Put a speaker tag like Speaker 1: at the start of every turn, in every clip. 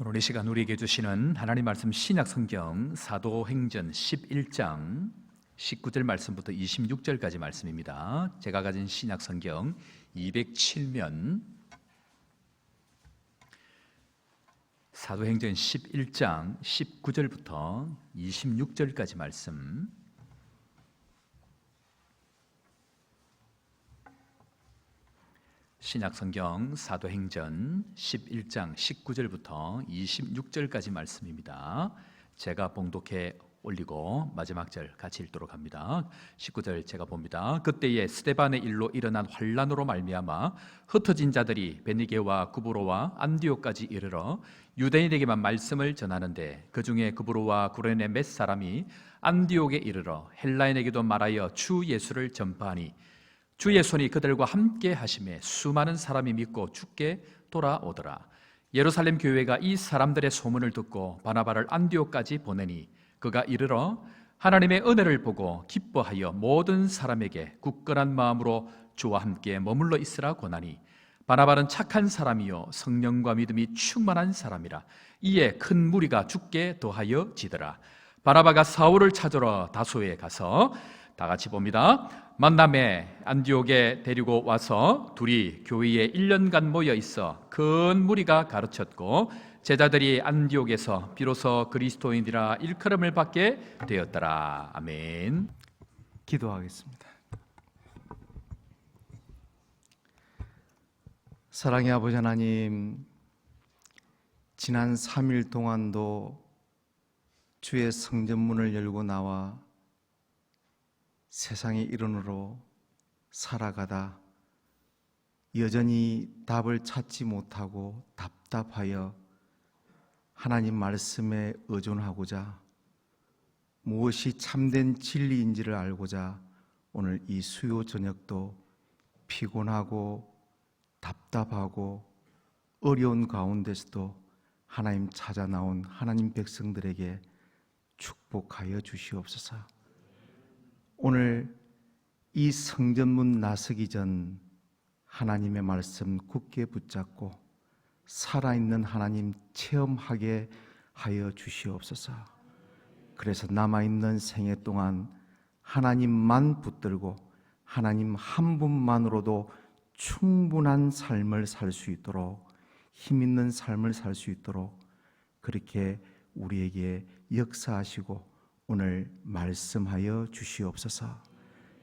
Speaker 1: 오늘 이 시간 우리에게 주시는 하나님 말씀 신약 성경 사도행전 11장 19절 말씀부터 26절까지 말씀입니다. 제가 가진 신약 성경 207면 사도행전 11장 19절부터 26절까지 말씀, 신약성경 사도행전 11장 19절부터 26절까지 말씀입니다. 제가 봉독해 올리고 마지막 절 같이 읽도록 합니다. 19절 제가 봅니다. 그때에 스데반의 일로 일어난 환란으로 말미암아 흩어진 자들이 베니게와 구브로와 안디옥까지 이르러 유대인에게만 말씀을 전하는데, 그 중에 구브로와 구레네 몇 사람이 안디옥에 이르러 헬라인에게도 말하여 주 예수를 전파하니, 주의 손이 그들과 함께 하심에 수많은 사람이 믿고 주께 돌아오더라. 예루살렘 교회가 이 사람들의 소문을 듣고 바나바를 안디옥까지 보내니, 그가 이르러 하나님의 은혜를 보고 기뻐하여 모든 사람에게 굳건한 마음으로 주와 함께 머물러 있으라 권하니, 바나바는 착한 사람이요 성령과 믿음이 충만한 사람이라. 이에 큰 무리가 주께 더하여 지더라. 바나바가 사울을 찾으러 다소에 가서, 다 같이 봅니다. 만남에 안디옥에 데리고 와서 둘이 교회에 1년간 모여 있어 큰 무리가 가르쳤고, 제자들이 안디옥에서 비로소 그리스도인이라 일컬음을 받게 되었더라. 아멘.
Speaker 2: 기도하겠습니다. 사랑의 아버지 하나님, 지난 3일 동안도 주의 성전문을 열고 나와 세상의 일원으로 살아가다 여전히 답을 찾지 못하고 답답하여 하나님 말씀에 의존하고자, 무엇이 참된 진리인지를 알고자 오늘 이 수요 저녁도 피곤하고 답답하고 어려운 가운데서도 하나님 찾아 나온 하나님 백성들에게 축복하여 주시옵소서. 오늘 이 성전문 나서기 전 하나님의 말씀 굳게 붙잡고 살아있는 하나님 체험하게 하여 주시옵소서. 그래서 남아있는 생애 동안 하나님만 붙들고 하나님 한 분만으로도 충분한 삶을 살 수 있도록, 힘 있는 삶을 살 수 있도록 그렇게 우리에게 역사하시고 오늘 말씀하여 주시옵소서.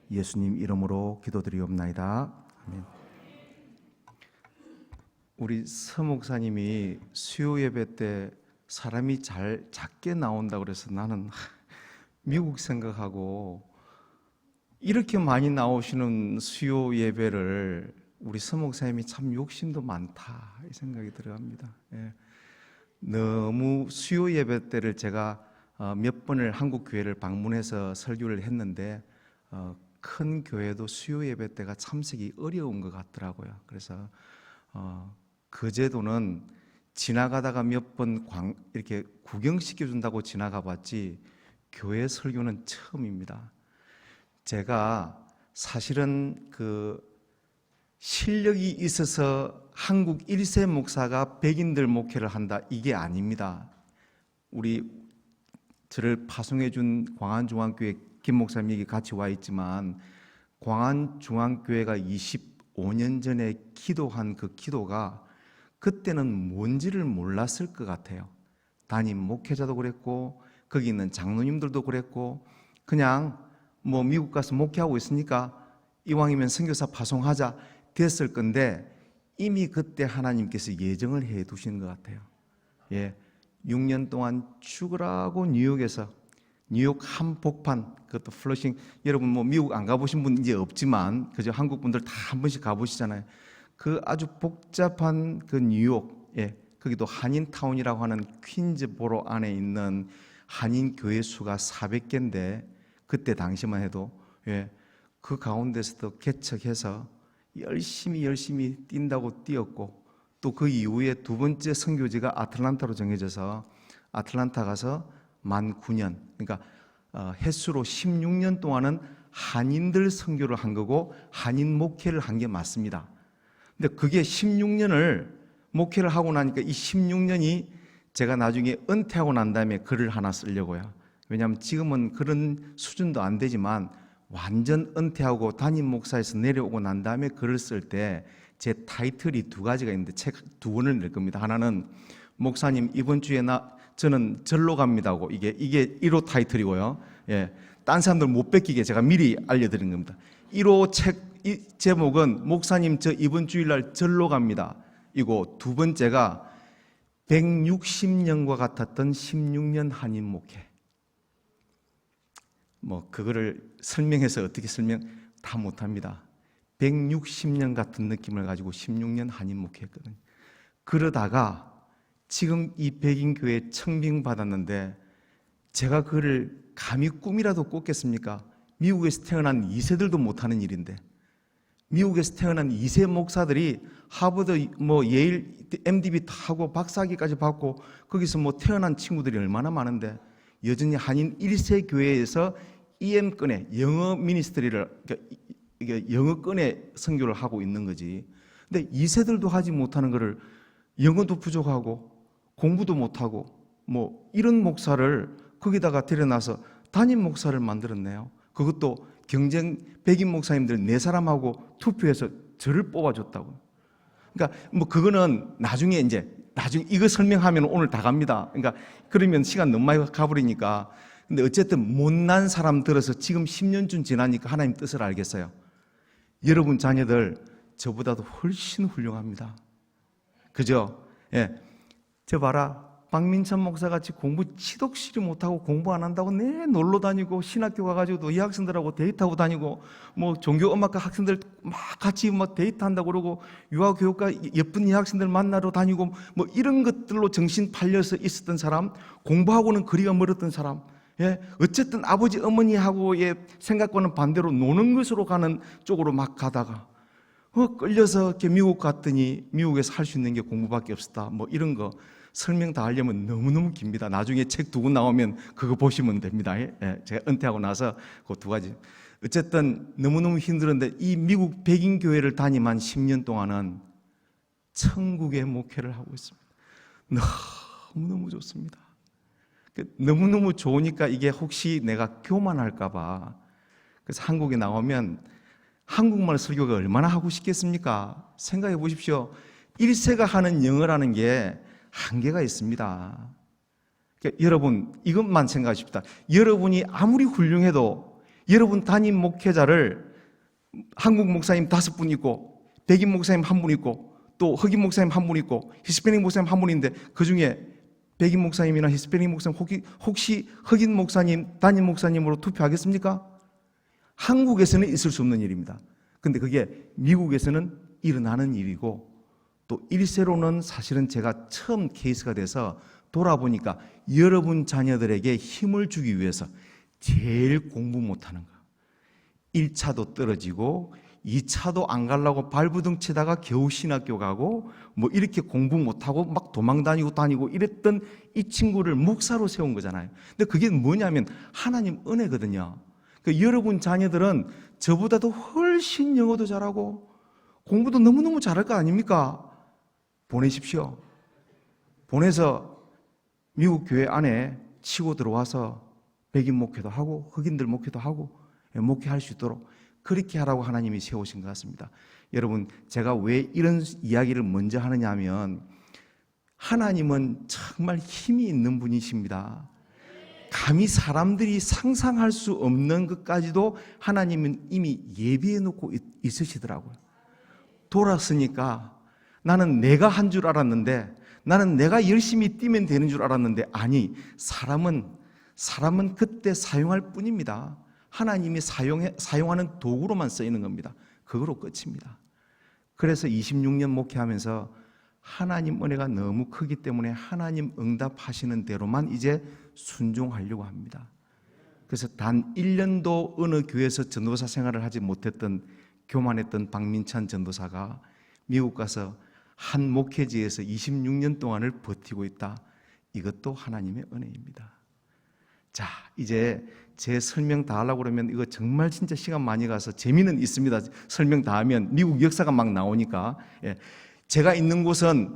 Speaker 2: 예수님 이름으로 기도드리옵나이다. 아멘. 우리 서 목사님이 수요 예배 때 사람이 작게 나온다고 그래서 나는 미국 생각하고, 이렇게 많이 나오시는 수요 예배를 우리 서 목사님이 참 욕심도 많다 이 생각이 들어갑니다. 예. 너무 수요 예배 때를 제가 몇 번을 한국 교회를 방문해서 설교를 했는데 큰 교회도 수요 예배 때가 참석이 어려운 것 같더라고요. 그래서 그 제도는 지나가다가 몇 번 이렇게 구경시켜 준다고 지나가 봤지 교회 설교는 처음입니다. 제가 사실은 그 실력이 있어서 한국 1세 목사가 백인들 목회를 한다, 이게 아닙니다. 저를 파송해 준 광안중앙교회 김 목사님 여기 같이 와 있지만, 광안중앙교회가 25년 전에 기도한 그 기도가 그때는 뭔지를 몰랐을 것 같아요. 담임 목회자도 그랬고 거기 있는 장로님들도 그랬고, 그냥 뭐 미국 가서 목회하고 있으니까 이왕이면 선교사 파송하자 됐을 건데, 이미 그때 하나님께서 예정을 해 두신 것 같아요. 예, 6년 동안 죽으라고 뉴욕에서, 뉴욕 한복판, 그것도 플러싱, 여러분 뭐 미국 안 가보신 분 이제 없지만 그저 한국 분들 다 한 번씩 가보시잖아요. 그 아주 복잡한 그 뉴욕, 예, 거기도 한인타운이라고 하는 퀸즈보로 안에 있는 한인 교회 수가 400개인데 그때 당시만 해도, 예, 그 가운데서도 개척해서 열심히 뛴다고 뛰었고, 또 그 이후에 두 번째 선교지가 아틀란타로 정해져서 아틀란타 가서 만 9년, 그러니까 횟수로 16년 동안은 한인들 선교를 한 거고 한인 목회를 한 게 맞습니다. 근데 그게 16년을 목회를 하고 나니까 이 16년이 제가 나중에 은퇴하고 난 다음에 글을 하나 쓰려고요. 왜냐하면 지금은 그런 수준도 안 되지만 완전 은퇴하고 담임 목사에서 내려오고 난 다음에 글을 쓸 때 제 타이틀이 두 가지가 있는데 책 두 권을 낼 겁니다. 하나는 목사님 이번 주에 저는 절로 갑니다고 이게 1호 타이틀이고요. 예, 딴 사람들 못 뺏기게 제가 미리 알려드린 겁니다. 1호 책 제목은 목사님 저 이번 주일날 절로 갑니다. 이고 두 번째가 160년과 같았던 16년 한인 목회. 뭐 그거를 설명해서 어떻게 다 못합니다. 160년 같은 느낌을 가지고 16년 한인 목회했거든요. 그러다가 지금 이 백인교회 청빙받았는데 제가 그를 감히 꿈이라도 꿨겠습니까? 미국에서 태어난 2세들도 못하는 일인데 미국에서 태어난 2세 목사들이 하버드 예일 MDB 다 하고 박사학위까지 받고 거기서 태어난 친구들이 얼마나 많은데 여전히 한인 1세 교회에서 EM권의 영어 미니스트리를 영어권의 선교를 하고 있는 거지. 근데 2세들도 하지 못하는 거를 영어도 부족하고 공부도 못하고 이런 목사를 거기다가 데려놔서 담임 목사를 만들었네요. 그것도 경쟁 백인 목사님들 4사람하고 투표해서 저를 뽑아줬다고. 그러니까 그거는 나중에 이거 설명하면 오늘 다 갑니다. 그러니까 그러면 시간 너무 많이 가버리니까. 근데 어쨌든 못난 사람 들어서 지금 10년쯤 지나니까 하나님 뜻을 알겠어요. 여러분 자녀들 저보다도 훨씬 훌륭합니다. 그죠? 예. 저 봐라. 박민찬 목사같이 공부 치독실이 못하고 공부 안 한다고 놀러 다니고 신학교 가가지고도 이 학생들하고 데이트하고 다니고 종교음악과 학생들 막 같이 데이트한다고 그러고 유아교육과 예쁜 이 학생들 만나러 다니고 이런 것들로 정신 팔려서 있었던 사람, 공부하고는 거리가 멀었던 사람, 예, 어쨌든 아버지 어머니하고의 생각과는 반대로 노는 것으로 가는 쪽으로 막 가다가 끌려서 이렇게 미국 갔더니 미국에서 할 수 있는 게 공부밖에 없었다. 이런 거 설명 다 하려면 너무너무 깁니다. 나중에 책 2권 나오면 그거 보시면 됩니다. 예, 제가 은퇴하고 나서 그 2가지. 어쨌든 너무너무 힘들었는데 이 미국 백인 교회를 담임한 10년 동안은 천국의 목회를 하고 있습니다. 너무너무 좋습니다. 너무너무 좋으니까 이게 혹시 내가 교만할까 봐. 그래서 한국에 나오면 한국말 설교가 얼마나 하고 싶겠습니까? 생각해 보십시오. 1세가 하는 영어라는 게 한계가 있습니다. 그러니까 여러분 이것만 생각하십시다. 여러분이 아무리 훌륭해도 여러분 담임 목회자를 한국 목사님 5분 있고 백인 목사님 1분 있고 또 흑인 목사님 1분 있고 히스패닉 목사님 1분인데 그중에 백인 목사님이나 히스패닉 목사님 혹시 흑인 목사님 담임 목사님으로 투표하겠습니까? 한국에서는 있을 수 없는 일입니다. 근데 그게 미국에서는 일어나는 일이고 또 1세로는 사실은 제가 처음 케이스가 돼서 돌아보니까 여러분 자녀들에게 힘을 주기 위해서 제일 공부 못하는 거 1차도 떨어지고 2차도 안 가려고 발부둥 치다가 겨우 신학교 가고 이렇게 공부 못하고 막 도망 다니고 이랬던 이 친구를 목사로 세운 거잖아요. 근데 그게 뭐냐면 하나님 은혜거든요. 그러니까 여러분 자녀들은 저보다도 훨씬 영어도 잘하고 공부도 너무너무 잘할 거 아닙니까? 보내십시오. 보내서 미국 교회 안에 치고 들어와서 백인 목회도 하고 흑인들 목회도 하고 목회할 수 있도록 그렇게 하라고 하나님이 세우신 것 같습니다. 여러분 제가 왜 이런 이야기를 먼저 하느냐 하면 하나님은 정말 힘이 있는 분이십니다. 감히 사람들이 상상할 수 없는 것까지도 하나님은 이미 예비해 놓고 있으시더라고요. 돌았으니까 나는 내가 한 줄 알았는데 나는 내가 열심히 뛰면 되는 줄 알았는데 아니 사람은 그때 사용할 뿐입니다. 하나님이 사용하는 도구로만 쓰이는 겁니다. 그거로 끝입니다. 그래서 26년 목회하면서 하나님 은혜가 너무 크기 때문에 하나님 응답하시는 대로만 이제 순종하려고 합니다. 그래서 단 1년도 어느 교회에서 전도사 생활을 하지 못했던 교만했던 박민찬 전도사가 미국 가서 한 목회지에서 26년 동안을 버티고 있다. 이것도 하나님의 은혜입니다. 자, 이제 제 설명 다 하려고 그러면 이거 정말 진짜 시간 많이 가서 재미는 있습니다. 설명 다 하면 미국 역사가 막 나오니까. 제가 있는 곳은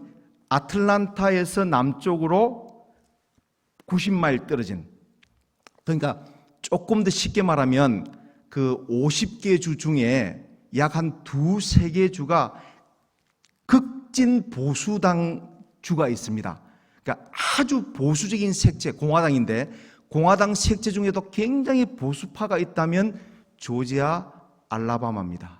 Speaker 2: 아틀란타에서 남쪽으로 90마일 떨어진, 그러니까 조금 더 쉽게 말하면 그 50개 주 중에 약 한 두세 개 주가 극진 보수당 주가 있습니다. 그러니까 아주 보수적인 색채, 공화당인데 공화당 색채 중에도 굉장히 보수파가 있다면 조지아, 알라바마입니다.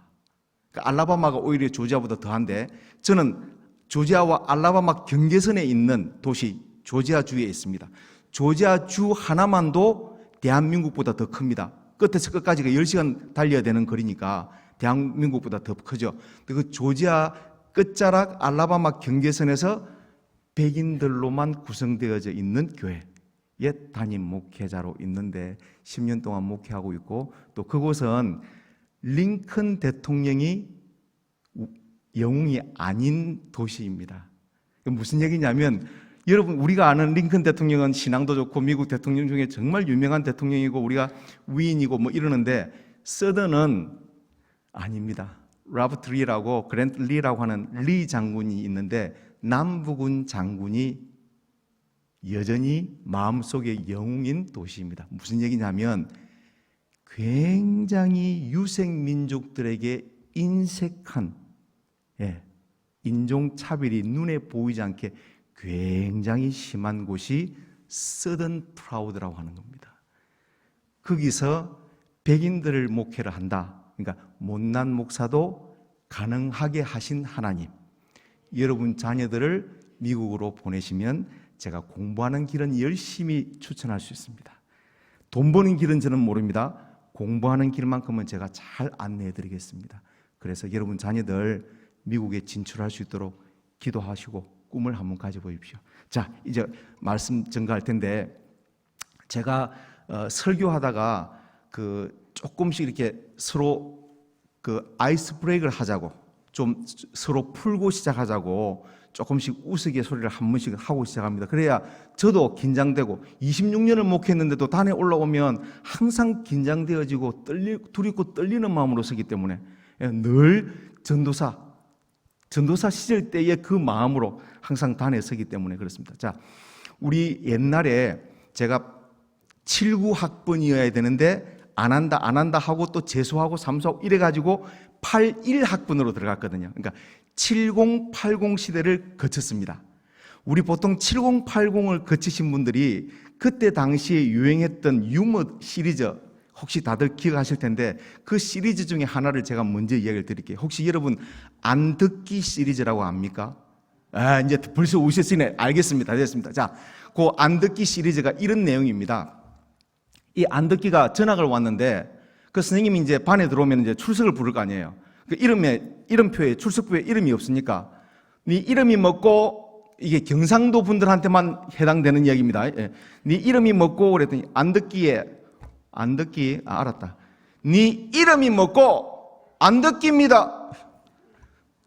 Speaker 2: 그러니까 알라바마가 오히려 조지아보다 더한데, 저는 조지아와 알라바마 경계선에 있는 도시 조지아주에 있습니다. 조지아주 하나만도 대한민국보다 더 큽니다. 끝에서 끝까지가 10시간 달려야 되는 거리니까 대한민국보다 더 크죠. 그 조지아 끝자락 알라바마 경계선에서 백인들로만 구성되어져 있는 교회에 담임 목회자로 있는데 10년 동안 목회하고 있고, 또 그곳은 링컨 대통령이 영웅이 아닌 도시입니다. 무슨 얘기냐면, 여러분, 우리가 아는 링컨 대통령은 신앙도 좋고 미국 대통령 중에 정말 유명한 대통령이고 우리가 위인이고 뭐 이러는데, 서던은 아닙니다. 라버트 리라고 그랜트 리라고 하는 리 장군이 있는데, 남부군 장군이 여전히 마음속에 영웅인 도시입니다. 무슨 얘기냐면, 굉장히 유색민족들에게 인색한, 인종차별이 눈에 보이지 않게 굉장히 심한 곳이 서던 프라우드라고 하는 겁니다. 거기서 백인들을 목회를 한다. 그러니까 못난 목사도 가능하게 하신 하나님, 여러분 자녀들을 미국으로 보내시면 제가 공부하는 길은 열심히 추천할 수 있습니다. 돈 버는 길은 저는 모릅니다. 공부하는 길만큼은 제가 잘 안내해 드리겠습니다. 그래서 여러분 자녀들 미국에 진출할 수 있도록 기도하시고 꿈을 한번 가져보십시오. 자, 이제 말씀 전가할 텐데, 제가 설교하다가 조금씩 이렇게 서로 아이스 브레이크를 하자고, 좀 서로 풀고 시작하자고 조금씩 우스갯소리를 한 번씩 하고 시작합니다. 그래야 저도 긴장되고, 26년을 목회했는데도 단에 올라오면 항상 긴장되어지고 두렵고 떨리는 마음으로 서기 때문에 늘 전도사 시절 때의 그 마음으로 항상 단에 서기 때문에 그렇습니다. 자, 우리 옛날에 제가 79학번이어야 되는데 안 한다 하고 또 재수하고 삼수하고 이래가지고 81학번으로 들어갔거든요. 그러니까 7080 시대를 거쳤습니다. 우리 보통 7080을 거치신 분들이 그때 당시에 유행했던 유머 시리즈 혹시 다들 기억하실 텐데, 그 시리즈 중에 하나를 제가 먼저 이야기를 드릴게요. 혹시 여러분 안 듣기 시리즈라고 압니까? 이제 벌써 오셨으네. 알겠습니다. 됐습니다. 자, 그 안 듣기 시리즈가 이런 내용입니다. 이 안 듣기가 전학을 왔는데, 그 선생님이 이제 반에 들어오면 이제 출석을 부를 거 아니에요. 그 이름표에, 출석부에 이름이 없으니까, 네 이름이 뭐고, 이게 경상도 분들한테만 해당되는 이야기입니다. 네 이름이 뭐고 그랬더니 안 듣기, 알았다. 네 이름이 뭐고 안 듣기입니다.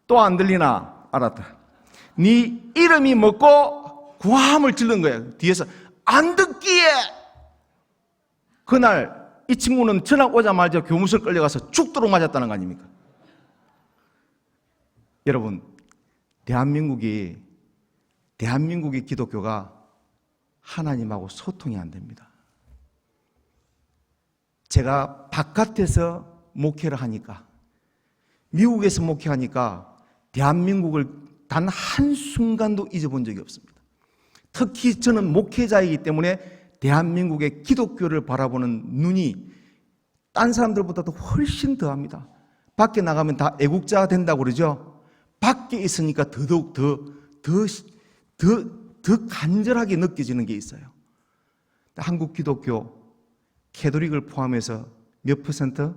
Speaker 2: 또 안 들리나? 알았다. 네 이름이 뭐고 구함을 질른 거예요. 뒤에서 안 듣기에. 그날 이 친구는 전학 오자마자 교무실 끌려가서 죽도록 맞았다는 거 아닙니까? 여러분, 대한민국의 기독교가 하나님하고 소통이 안 됩니다. 제가 바깥에서 목회를 하니까, 미국에서 목회하니까 대한민국을 단 한순간도 잊어본 적이 없습니다. 특히 저는 목회자이기 때문에 대한민국의 기독교를 바라보는 눈이 딴 사람들보다도 훨씬 더합니다. 밖에 나가면 다 애국자가 된다고 그러죠. 밖에 있으니까 더더욱 더 간절하게 느껴지는 게 있어요. 한국 기독교 캐톨릭을 포함해서 몇 퍼센트?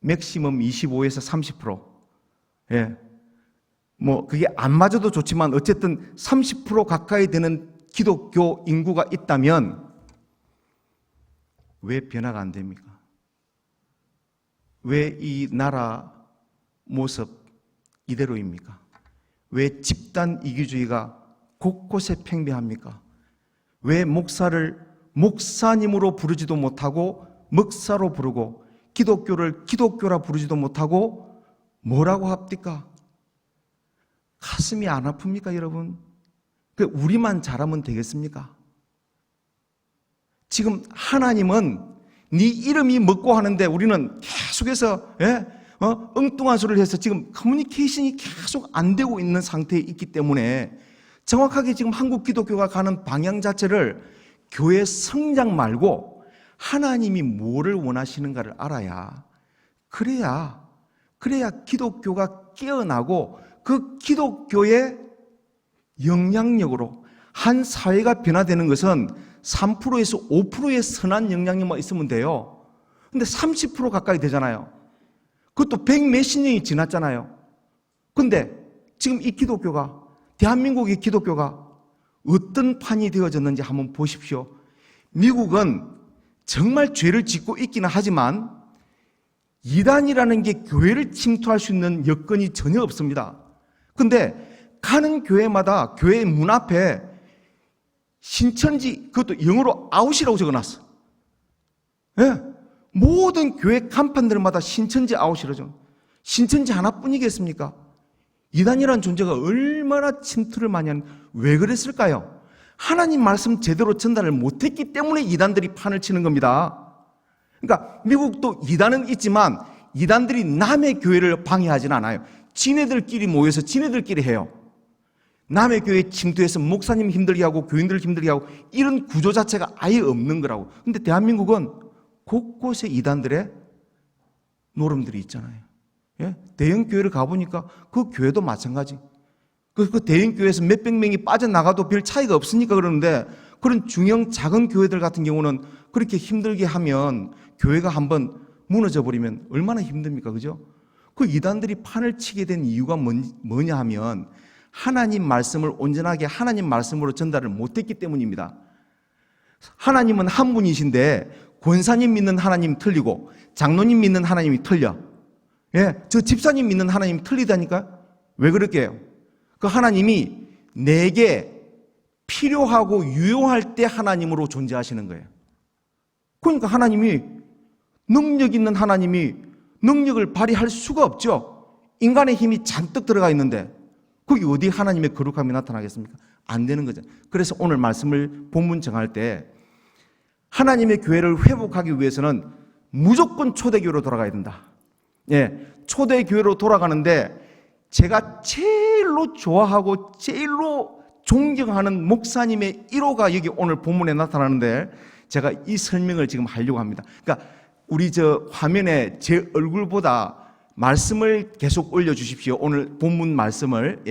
Speaker 2: 맥시멈 25에서 30%. 예. 뭐 그게 안 맞아도 좋지만 어쨌든 30% 가까이 되는 기독교 인구가 있다면 왜 변화가 안 됩니까? 왜 이 나라 모습 이대로입니까? 왜 집단 이기주의가 곳곳에 팽배합니까? 왜 목사를 목사님으로 부르지도 못하고 목사로 부르고, 기독교를 기독교라 부르지도 못하고 뭐라고 합니까? 가슴이 안 아픕니까, 여러분? 우리만 잘하면 되겠습니까? 지금 하나님은 네 이름이 먹고 하는데 우리는 계속해서 엉뚱한 소리를 해서 지금 커뮤니케이션이 계속 안 되고 있는 상태에 있기 때문에 정확하게 지금 한국 기독교가 가는 방향 자체를 교회 성장 말고 하나님이 뭐를 원하시는가를 알아야 그래야 기독교가 깨어나고 그 기독교의 영향력으로 한 사회가 변화되는 것은 3%에서 5%의 선한 영향력만 있으면 돼요. 근데 30% 가까이 되잖아요. 그것도 100 몇십 년이 지났잖아요. 근데 지금 이 기독교가, 대한민국의 기독교가 어떤 판이 되어졌는지 한번 보십시오. 미국은 정말 죄를 짓고 있기는 하지만 이단이라는 게 교회를 침투할 수 있는 여건이 전혀 없습니다. 근데 가는 교회마다 교회 문 앞에 신천지, 그것도 영어로 아웃이라고 적어놨어. 모든 교회 간판들마다 신천지 아웃이라고 적어. 신천지 하나뿐이겠습니까? 이단이라는 존재가 얼마나 침투를 많이 하는, 왜 그랬을까요? 하나님 말씀 제대로 전달을 못했기 때문에 이단들이 판을 치는 겁니다. 그러니까 미국도 이단은 있지만 이단들이 남의 교회를 방해하지는 않아요. 지네들끼리 모여서 지네들끼리 해요. 남의 교회에 침투해서 목사님 힘들게 하고 교인들 힘들게 하고 이런 구조 자체가 아예 없는 거라고. 근데 대한민국은 곳곳에 이단들의 노름들이 있잖아요. 대형 교회를 가보니까 그 교회도 마찬가지. 그 대형 교회에서 몇백 명이 빠져나가도 별 차이가 없으니까 그러는데 그런 중형 작은 교회들 같은 경우는 그렇게 힘들게 하면 교회가 한번 무너져 버리면 얼마나 힘듭니까? 그죠? 그 이단들이 판을 치게 된 이유가 뭐냐 하면 하나님 말씀을 온전하게 하나님 말씀으로 전달을 못했기 때문입니다. 하나님은 한 분이신데 권사님 믿는 하나님 틀리고 장로님 믿는 하나님이 틀려. 저 집사님 믿는 하나님이 틀리다니까? 왜 그렇게 해요? 그 하나님이 내게 필요하고 유용할 때 하나님으로 존재하시는 거예요. 그러니까 하나님이 능력 있는 하나님이 능력을 발휘할 수가 없죠. 인간의 힘이 잔뜩 들어가 있는데 거기 어디 하나님의 거룩함이 나타나겠습니까? 안 되는 거죠. 그래서 오늘 말씀을 본문 정할 때 하나님의 교회를 회복하기 위해서는 무조건 초대교회로 돌아가야 된다. 초대교회로 돌아가는데 제가 제일로 좋아하고 제일로 존경하는 목사님의 1호가 여기 오늘 본문에 나타나는데 제가 이 설명을 지금 하려고 합니다. 그러니까 우리 화면에 제 얼굴보다 말씀을 계속 올려주십시오. 오늘 본문 말씀을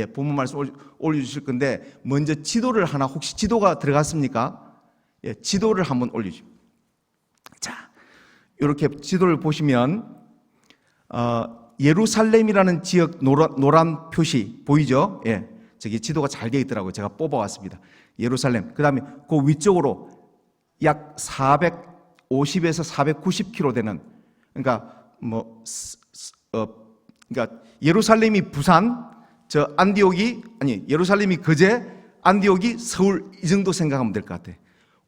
Speaker 2: 올려주실 건데 먼저 지도를 하나, 혹시 지도가 들어갔습니까? 지도를 한번 올려주십시오. 자, 이렇게 지도를 보시면 예루살렘이라는 지역 노란 표시 보이죠? 저기 지도가 잘 되어 있더라고요. 제가 뽑아왔습니다. 예루살렘. 그 다음에 그 위쪽으로 약 450에서 490km 되는, 그러니까 그러니까 예루살렘이 부산, 예루살렘이 거제, 안디옥이 서울, 이 정도 생각하면 될 것 같아요.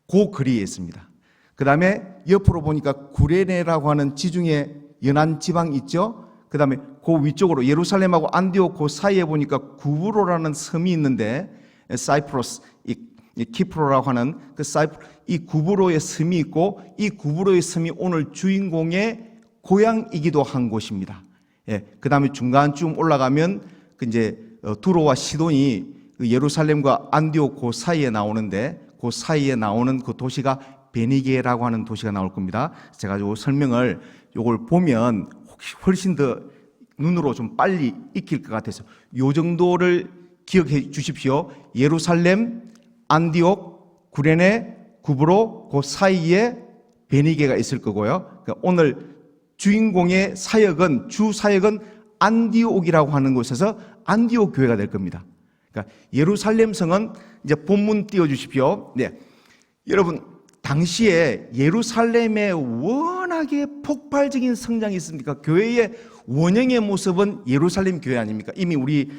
Speaker 2: 그 거리에 있습니다. 그 다음에 옆으로 보니까 구레네라고 하는 지중해 연안 지방 있죠? 그 다음에 그 위쪽으로 예루살렘하고 안디옥 그 사이에 보니까 구브로라는 섬이 있는데, 사이프러스, 키프로라고 하는 이 구브로의 섬이 있고, 이 구브로의 섬이 오늘 주인공의 고향이기도 한 곳입니다. 그 다음에 중간쯤 올라가면 이제 두로와 시돈이 예루살렘과 안디옥 그 사이에 나오는데, 그 사이에 나오는 그 도시가 베니게라고 하는 도시가 나올 겁니다. 제가 요 설명을 요걸 보면 훨씬 더 눈으로 좀 빨리 익힐 것 같아서 요 정도를 기억해 주십시오. 예루살렘, 안디옥, 구레네, 구브로 그 사이에 베니게가 있을 거고요. 그러니까 오늘 주인공의 사역은, 주 사역은 안디옥이라고 하는 곳에서 안디옥 교회가 될 겁니다. 그러니까 예루살렘 성은 이제 본문 띄워 주십시오. 여러분, 당시에 예루살렘에 워낙에 폭발적인 성장이 있습니까? 교회의 원형의 모습은 예루살렘 교회 아닙니까? 이미 우리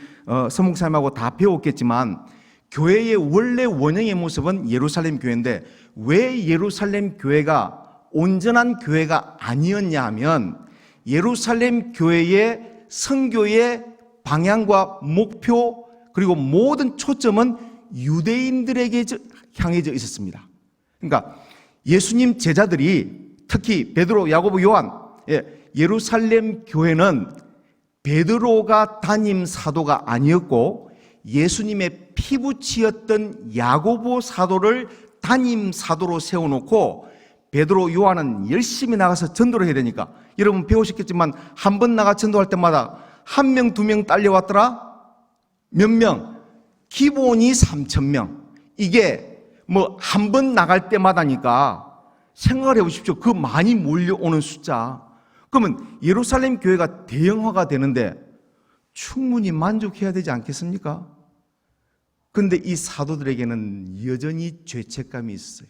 Speaker 2: 서목사님하고 다 배웠겠지만 교회의 원래 원형의 모습은 예루살렘 교회인데 왜 예루살렘 교회가 온전한 교회가 아니었냐 하면 예루살렘 교회의 선교의 방향과 목표 그리고 모든 초점은 유대인들에게 향해져 있었습니다. 그러니까 예수님 제자들이 특히 베드로, 야고보, 요한, 예루살렘 교회는 베드로가 담임 사도가 아니었고 예수님의 피부치였던 야고보 사도를 담임 사도로 세워놓고 베드로, 요한은 열심히 나가서 전도를 해야 되니까 여러분 배우셨겠지만 한 번 나가 전도할 때마다 1명, 2명 딸려왔더라? 몇 명? 기본이 3,000명. 이게 뭐 한 번 나갈 때마다니까 생각을 해보십시오. 그 많이 몰려오는 숫자. 그러면 예루살렘 교회가 대형화가 되는데 충분히 만족해야 되지 않겠습니까? 그런데 이 사도들에게는 여전히 죄책감이 있어요.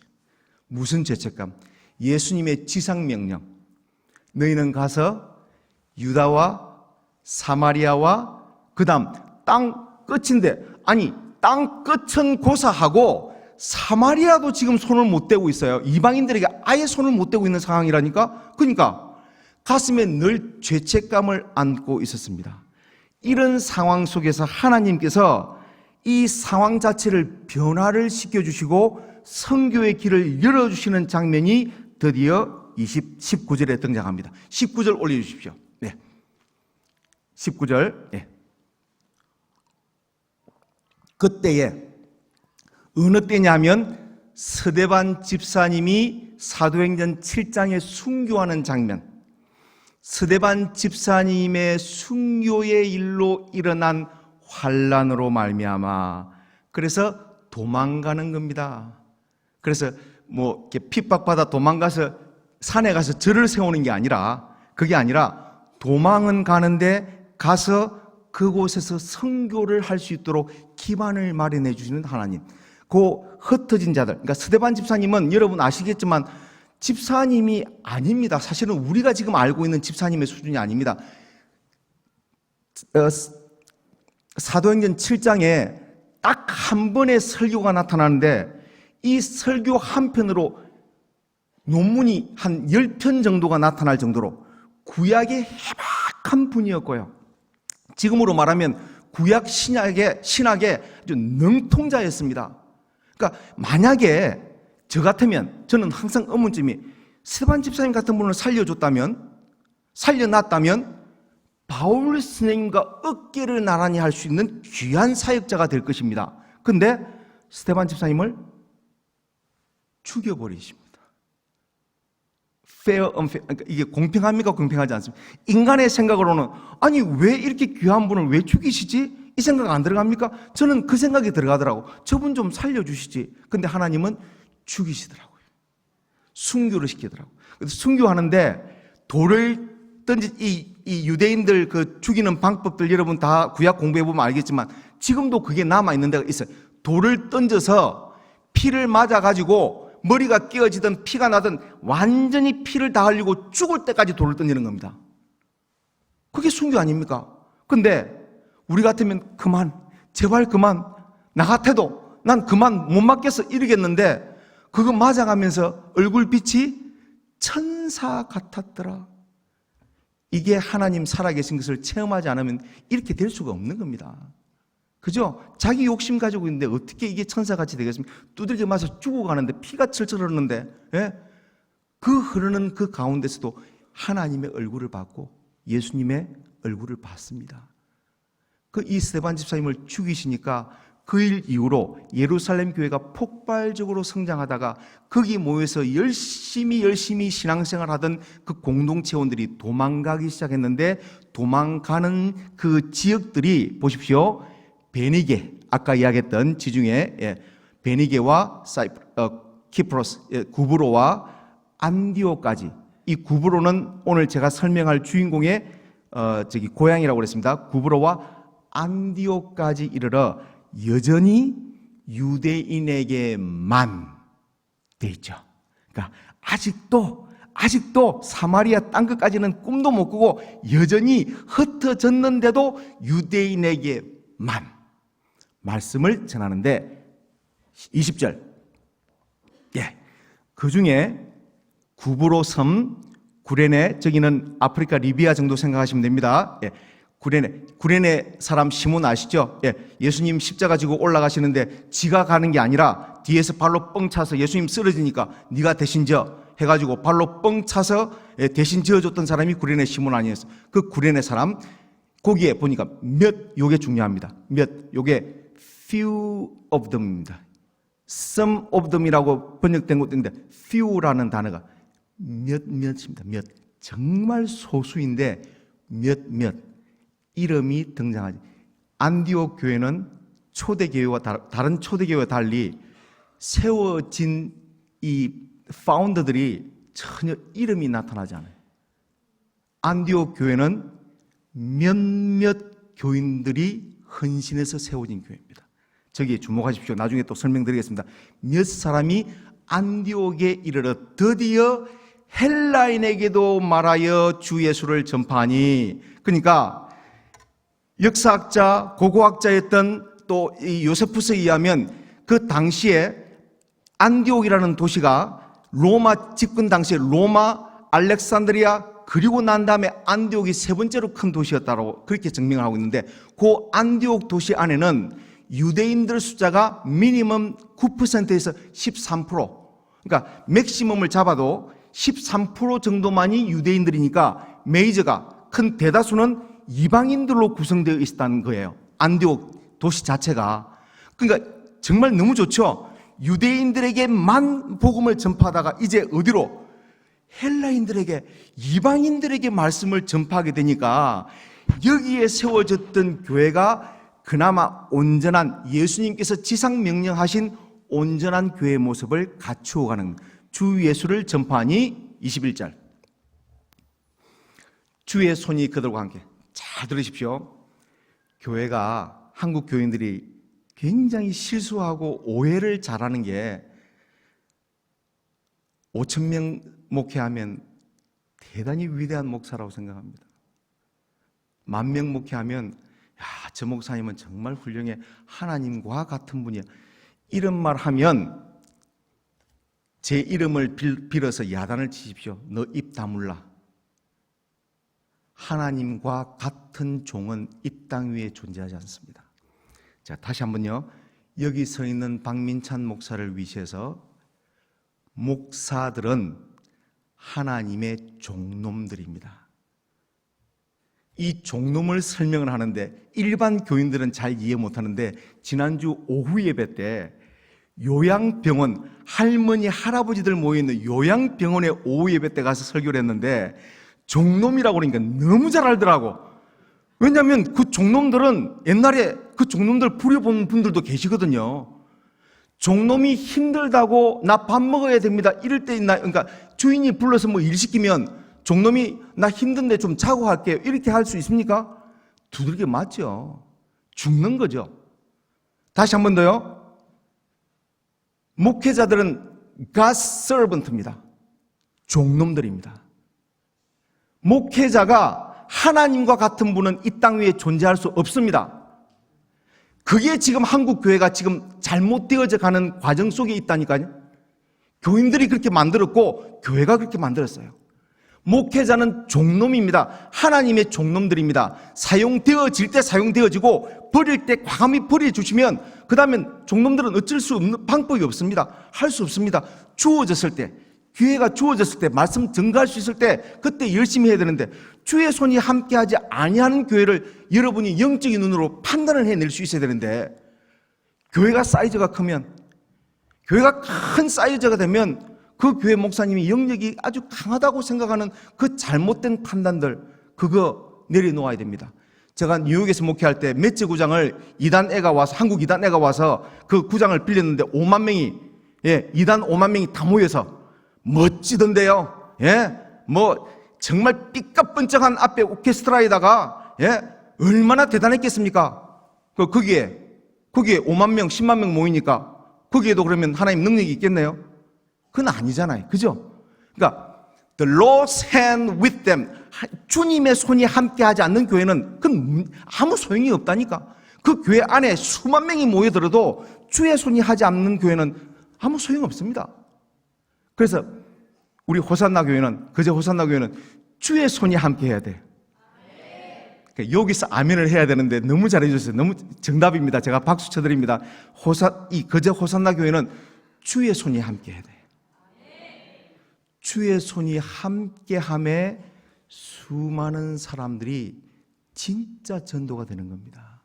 Speaker 2: 무슨 죄책감? 예수님의 지상명령. 너희는 가서 유다와 사마리아와 그 다음 땅 끝인데, 아니 땅 끝은 고사하고 사마리아도 지금 손을 못 대고 있어요. 이방인들에게 아예 손을 못 대고 있는 상황이라니까. 그러니까 가슴에 늘 죄책감을 안고 있었습니다. 이런 상황 속에서 하나님께서 이 상황 자체를 변화를 시켜주시고 선교의 길을 열어주시는 장면이 드디어 19절에 등장합니다. 19절 올려주십시오. 네. 19절. 네. 그때에 어느 때냐면 스데반 집사님이 사도행전 7장에 순교하는 장면. 스데반 집사님의 순교의 일로 일어난 환난으로 말미암아 그래서 도망가는 겁니다. 그래서 뭐 이렇게 핍박받아 도망가서 산에 가서 절을 세우는 게 아니라, 그게 아니라 도망은 가는데 가서 그곳에서 선교를 할 수 있도록 기반을 마련해 주시는 하나님. 그 흩어진 자들, 그러니까 스데반 집사님은 여러분 아시겠지만 집사님이 아닙니다. 사실은 우리가 지금 알고 있는 집사님의 수준이 아닙니다. 사도행전 7장에 딱 한 번의 설교가 나타나는데 이 설교 한 편으로 논문이 한 10편 정도가 나타날 정도로 구약의 해박한 분이었고요. 지금으로 말하면 구약 신약의 아주 능통자였습니다. 그러니까 만약에 저 같으면 저는 항상 의문점이 스데반 집사님 같은 분을 살려놨다면 바울 선생님과 어깨를 나란히 할 수 있는 귀한 사역자가 될 것입니다. 그런데 스데반 집사님을 죽여버리십니다. fair, unfair. 그러니까 이게 공평합니까? 공평하지 않습니까? 인간의 생각으로는 아니 왜 이렇게 귀한 분을 왜 죽이시지? 이 생각 안 들어갑니까? 저는 그 생각이 들어가더라고. 저분 좀 살려주시지. 근데 하나님은 죽이시더라고요. 순교를 시키더라고요. 순교하는데 돌을 던지 이 유대인들 그 죽이는 방법들 여러분 다 구약 공부해보면 알겠지만 지금도 그게 남아있는 데가 있어요. 돌을 던져서 피를 맞아가지고 머리가 끼어지든 피가 나든 완전히 피를 다 흘리고 죽을 때까지 돌을 던지는 겁니다. 그게 순교 아닙니까? 근데 우리 같으면 그만, 제발 그만, 나 같아도 난 그만 못 맞겠어 이러겠는데 그거 맞아가면서 얼굴빛이 천사 같았더라. 이게 하나님 살아계신 것을 체험하지 않으면 이렇게 될 수가 없는 겁니다. 그죠? 자기 욕심 가지고 있는데 어떻게 이게 천사같이 되겠습니까? 두들겨 맞아 죽어가는데 피가 철철 흐르는데, 예? 그 흐르는 그 가운데서도 하나님의 얼굴을 봤고 예수님의 얼굴을 봤습니다. 그 이 스데반 집사님을 죽이시니까 그 일 이후로 예루살렘 교회가 폭발적으로 성장하다가 거기 모여서 열심히 신앙생활 하던 그 공동체원들이 도망가기 시작했는데 도망가는 그 지역들이 보십시오. 베니게, 아까 이야기했던 지중해 베니게와 키프로스, 구브로와 안디오까지. 이 구브로는 오늘 제가 설명할 주인공의 고향이라고 그랬습니다. 구브로와 안디오까지 이르러 여전히 유대인에게만 돼 있죠. 그러니까 아직도 사마리아 땅끝까지는 꿈도 못 꾸고 여전히 흩어졌는데도 유대인에게만 말씀을 전하는데 20절. 그 중에 구브로 섬, 구레네, 저기는 아프리카 리비아 정도 생각하시면 됩니다. 구레네 사람 시몬 아시죠? 예, 예수님 십자가 지고 올라가시는데 지가 가는 게 아니라 뒤에서 발로 뻥 차서 예수님 쓰러지니까 네가 대신 져 해가지고 발로 뻥 차서 대신 지어줬던 사람이 구레네 시몬 아니었어. 그 구레네 사람 거기에 보니까 요게 중요합니다. 요게 few of them입니다. some of them이라고 번역된 것도 있는데 few라는 단어가 몇입니다. 정말 소수인데 이름이 등장하지. 안디옥 교회는 초대교회와 다른 초대교회와 달리 세워진 이 파운더들이 전혀 이름이 나타나지 않아요. 안디옥 교회는 몇몇 교인들이 헌신해서 세워진 교회입니다. 저기에 주목하십시오. 나중에 또 설명드리겠습니다. 몇 사람이 안디옥에 이르러 드디어 헬라인에게도 말하여 주 예수를 전파하니. 그러니까 역사학자, 고고학자였던 또 이 요세푸스에 의하면 그 당시에 안디옥이라는 도시가 로마 집권 당시에 로마, 알렉산드리아 그리고 난 다음에 안디옥이 세 번째로 큰 도시였다고 그렇게 증명을 하고 있는데 그 안디옥 도시 안에는 유대인들 숫자가 미니멈 9%에서 13%, 그러니까 맥시멈을 잡아도 13% 정도만이 유대인들이니까 메이저가 큰 대다수는 이방인들로 구성되어 있었다는 거예요. 안디옥 도시 자체가. 그러니까 정말 너무 좋죠. 유대인들에게만 복음을 전파하다가 이제 어디로? 헬라인들에게, 이방인들에게 말씀을 전파하게 되니까 여기에 세워졌던 교회가 그나마 온전한, 예수님께서 지상 명령하신 온전한 교회의 모습을 갖추어가는, 주 예수를 전파하니. 21절, 주의 손이 그들과 함께. 잘 들으십시오. 교회가, 한국 교인들이 굉장히 실수하고 오해를 잘하는 게 5,000명 목회하면 대단히 위대한 목사라고 생각합니다. 10,000명 목회하면 야, 저 목사님은 정말 훌륭해, 하나님과 같은 분이야, 이런 말 하면 제 이름을 빌어서 야단을 치십시오. 너 입 다물라. 하나님과 같은 종은 이 땅 위에 존재하지 않습니다. 자, 다시 한번요. 여기 서 있는 박민찬 목사를 위시해서 목사들은 하나님의 종놈들입니다. 이 종놈을 설명을 하는데 일반 교인들은 잘 이해 못하는데 지난주 오후 예배 때 요양병원, 할머니 할아버지들 모여있는 요양병원에 오후 예배 때 가서 설교를 했는데 종놈이라고 그러니까 너무 잘 알더라고. 왜냐하면 그 종놈들은 옛날에 그 종놈들 부려본 분들도 계시거든요. 종놈이 힘들다고 나 밥 먹어야 됩니다 이럴 때 있나, 그러니까 주인이 불러서 뭐 일 시키면 종놈이 나 힘든데 좀 자고 할게요 이렇게 할 수 있습니까? 두들겨 맞죠. 죽는 거죠. 다시 한 번 더요. 목회자들은 God servant입니다. 종놈들입니다. 목회자가 하나님과 같은 분은 이 땅 위에 존재할 수 없습니다. 그게 지금 한국 교회가 지금 잘못되어져 가는 과정 속에 있다니까요. 교인들이 그렇게 만들었고 교회가 그렇게 만들었어요. 목회자는 종놈입니다. 하나님의 종놈들입니다. 사용되어질 때 사용되어지고 버릴 때 과감히 버려주시면 그 다음엔 종놈들은 어쩔 수 없는 방법이 없습니다. 할 수 없습니다. 주어졌을 때, 기회가 주어졌을 때, 말씀 증거할 수 있을 때 그때 열심히 해야 되는데 주의 손이 함께하지 아니하는 교회를 여러분이 영적인 눈으로 판단을 해낼 수 있어야 되는데 교회가 사이즈가 크면, 교회가 큰 사이즈가 되면 그 교회 목사님이 영역이 아주 강하다고 생각하는 그 잘못된 판단들, 그거 내려놓아야 됩니다. 제가 뉴욕에서 목회할 때 매체 구장을 이단 애가 와서, 한국 이단 애가 와서 그 구장을 빌렸는데 5만 명이, 이단 5만 명이 다 모여서 멋지던데요. 뭐 정말 삐까뻔쩍한 앞에 오케스트라에다가 얼마나 대단했겠습니까? 거기에 5만 명, 10만 명 모이니까 거기에도 그러면 하나님 능력이 있겠네요? 그건 아니잖아요. 그죠? 그러니까 the Lord's hand with them, 주님의 손이 함께하지 않는 교회는 그건 아무 소용이 없다니까. 그 교회 안에 수만 명이 모여들어도 주의 손이 하지 않는 교회는 아무 소용 없습니다. 그래서 우리 호산나 교회는, 그제 호산나 교회는 주의 손이 함께해야 돼. 그러니까 여기서 아멘을 해야 되는데 너무 잘해주셨어요. 너무 정답입니다. 제가 박수 쳐드립니다. 이 거제 호산나 교회는 주의 손이 함께해야 돼. 주의 손이 함께함에 수많은 사람들이 진짜 전도가 되는 겁니다.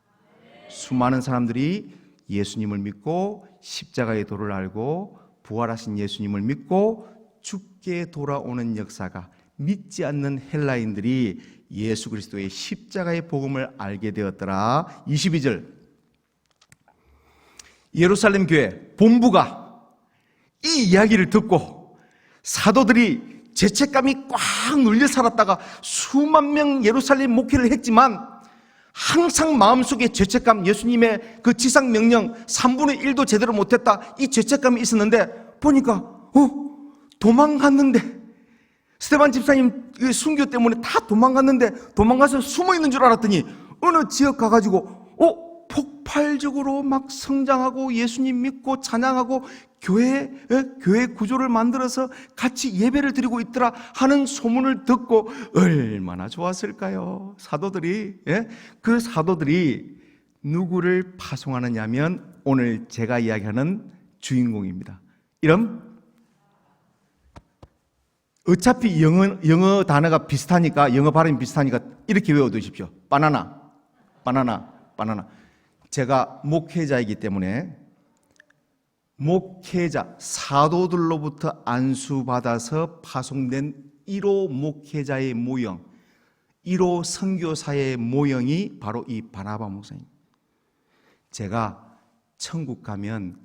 Speaker 2: 수많은 사람들이 예수님을 믿고 십자가의 도를 알고 부활하신 예수님을 믿고 죽게 돌아오는 역사가, 믿지 않는 헬라인들이 예수 그리스도의 십자가의 복음을 알게 되었더라. 22절, 예루살렘 교회 본부가 이 이야기를 듣고 사도들이 죄책감이 꽉 눌려 살았다가 수만 명 예루살렘 목회를 했지만 항상 마음속에 죄책감, 예수님의 그 지상 명령 3분의 1도 제대로 못했다, 이 죄책감이 있었는데 보니까 도망갔는데, 스데반 집사님 순교 때문에 다 도망갔는데 도망가서 숨어 있는 줄 알았더니 어느 지역 가가지고 폭발적으로 막 성장하고 예수님 믿고 찬양하고 교회 구조를 만들어서 같이 예배를 드리고 있더라 하는 소문을 듣고 얼마나 좋았을까요? 사도들이. 그 사도들이 누구를 파송하느냐면 오늘 제가 이야기하는 주인공입니다. 이름, 어차피 영어 단어가 비슷하니까, 영어 발음이 비슷하니까 이렇게 외워두십시오. 바나나. 제가 목회자이기 때문에 목회자, 사도들로부터 안수받아서 파송된 1호 목회자의 모형, 1호 선교사의 모형이 바로 이 바나바 목사님. 제가 천국 가면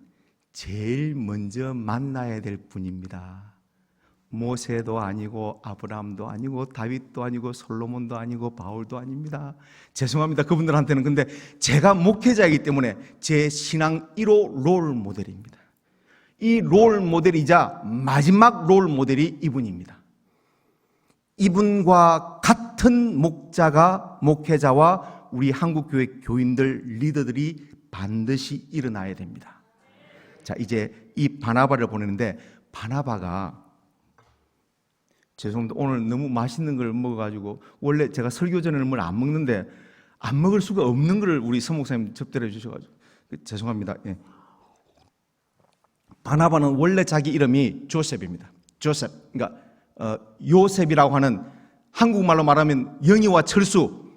Speaker 2: 제일 먼저 만나야 될 분입니다. 모세도 아니고 아브라함도 아니고 다윗도 아니고 솔로몬도 아니고 바울도 아닙니다. 죄송합니다, 그분들한테는. 근데 제가 목회자이기 때문에 제 신앙 1호 롤 모델입니다. 이 롤 모델이자 마지막 롤 모델이 이분입니다. 이분과 같은 목회자와 우리 한국교회 교인들, 리더들이 반드시 일어나야 됩니다. 자, 이제 이 바나바를 보내는데, 바나바가, 죄송합니다, 오늘 너무 맛있는 걸 먹어가지고, 원래 제가 설교 전에는 뭘 안 먹는데 안 먹을 수가 없는 걸 우리 서목사님 접대해 주셔가지고 죄송합니다. 예. 바나바는 원래 자기 이름이 조셉입니다. 조셉, 그러니까 요셉이라고 하는, 한국말로 말하면 영희와 철수,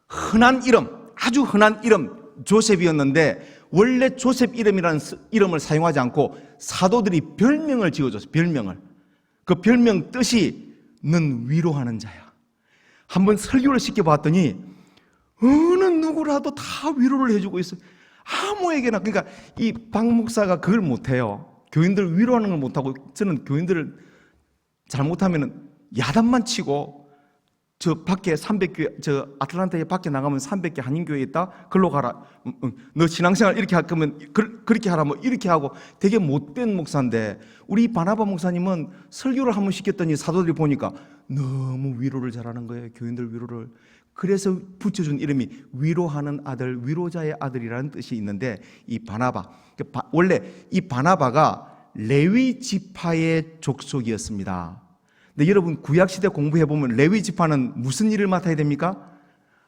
Speaker 2: 흔한 이름, 아주 흔한 이름 조셉이었는데, 원래 조셉 이름이라는 이름을 사용하지 않고 사도들이 별명을 지어줬어요. 별명을. 그 별명 뜻이 넌 위로하는 자야. 한번 설교를 시켜봤더니 어느 누구라도 다 위로를 해주고 있어요. 아무에게나. 그러니까 이 박 목사가 그걸 못해요. 교인들 위로하는 걸 못하고, 저는 교인들을 잘못하면 야단만 치고, 저 밖에 300교회, 저 아틀란타에 밖에 나가면 300개 한인교회 있다? 글로 가라. 너 신앙생활 이렇게 할 거면 그렇게 하라. 뭐 이렇게 하고 되게 못된 목사인데, 우리 바나바 목사님은 설교를 한번 시켰더니 사도들이 보니까 너무 위로를 잘하는 거예요. 교인들 위로를. 그래서 붙여준 이름이 위로하는 아들, 위로자의 아들이라는 뜻이 있는데, 이 바나바, 원래 이 바나바가 레위 지파의 족속이었습니다. 근데 여러분 구약시대 공부해보면 레위 지파는 무슨 일을 맡아야 됩니까?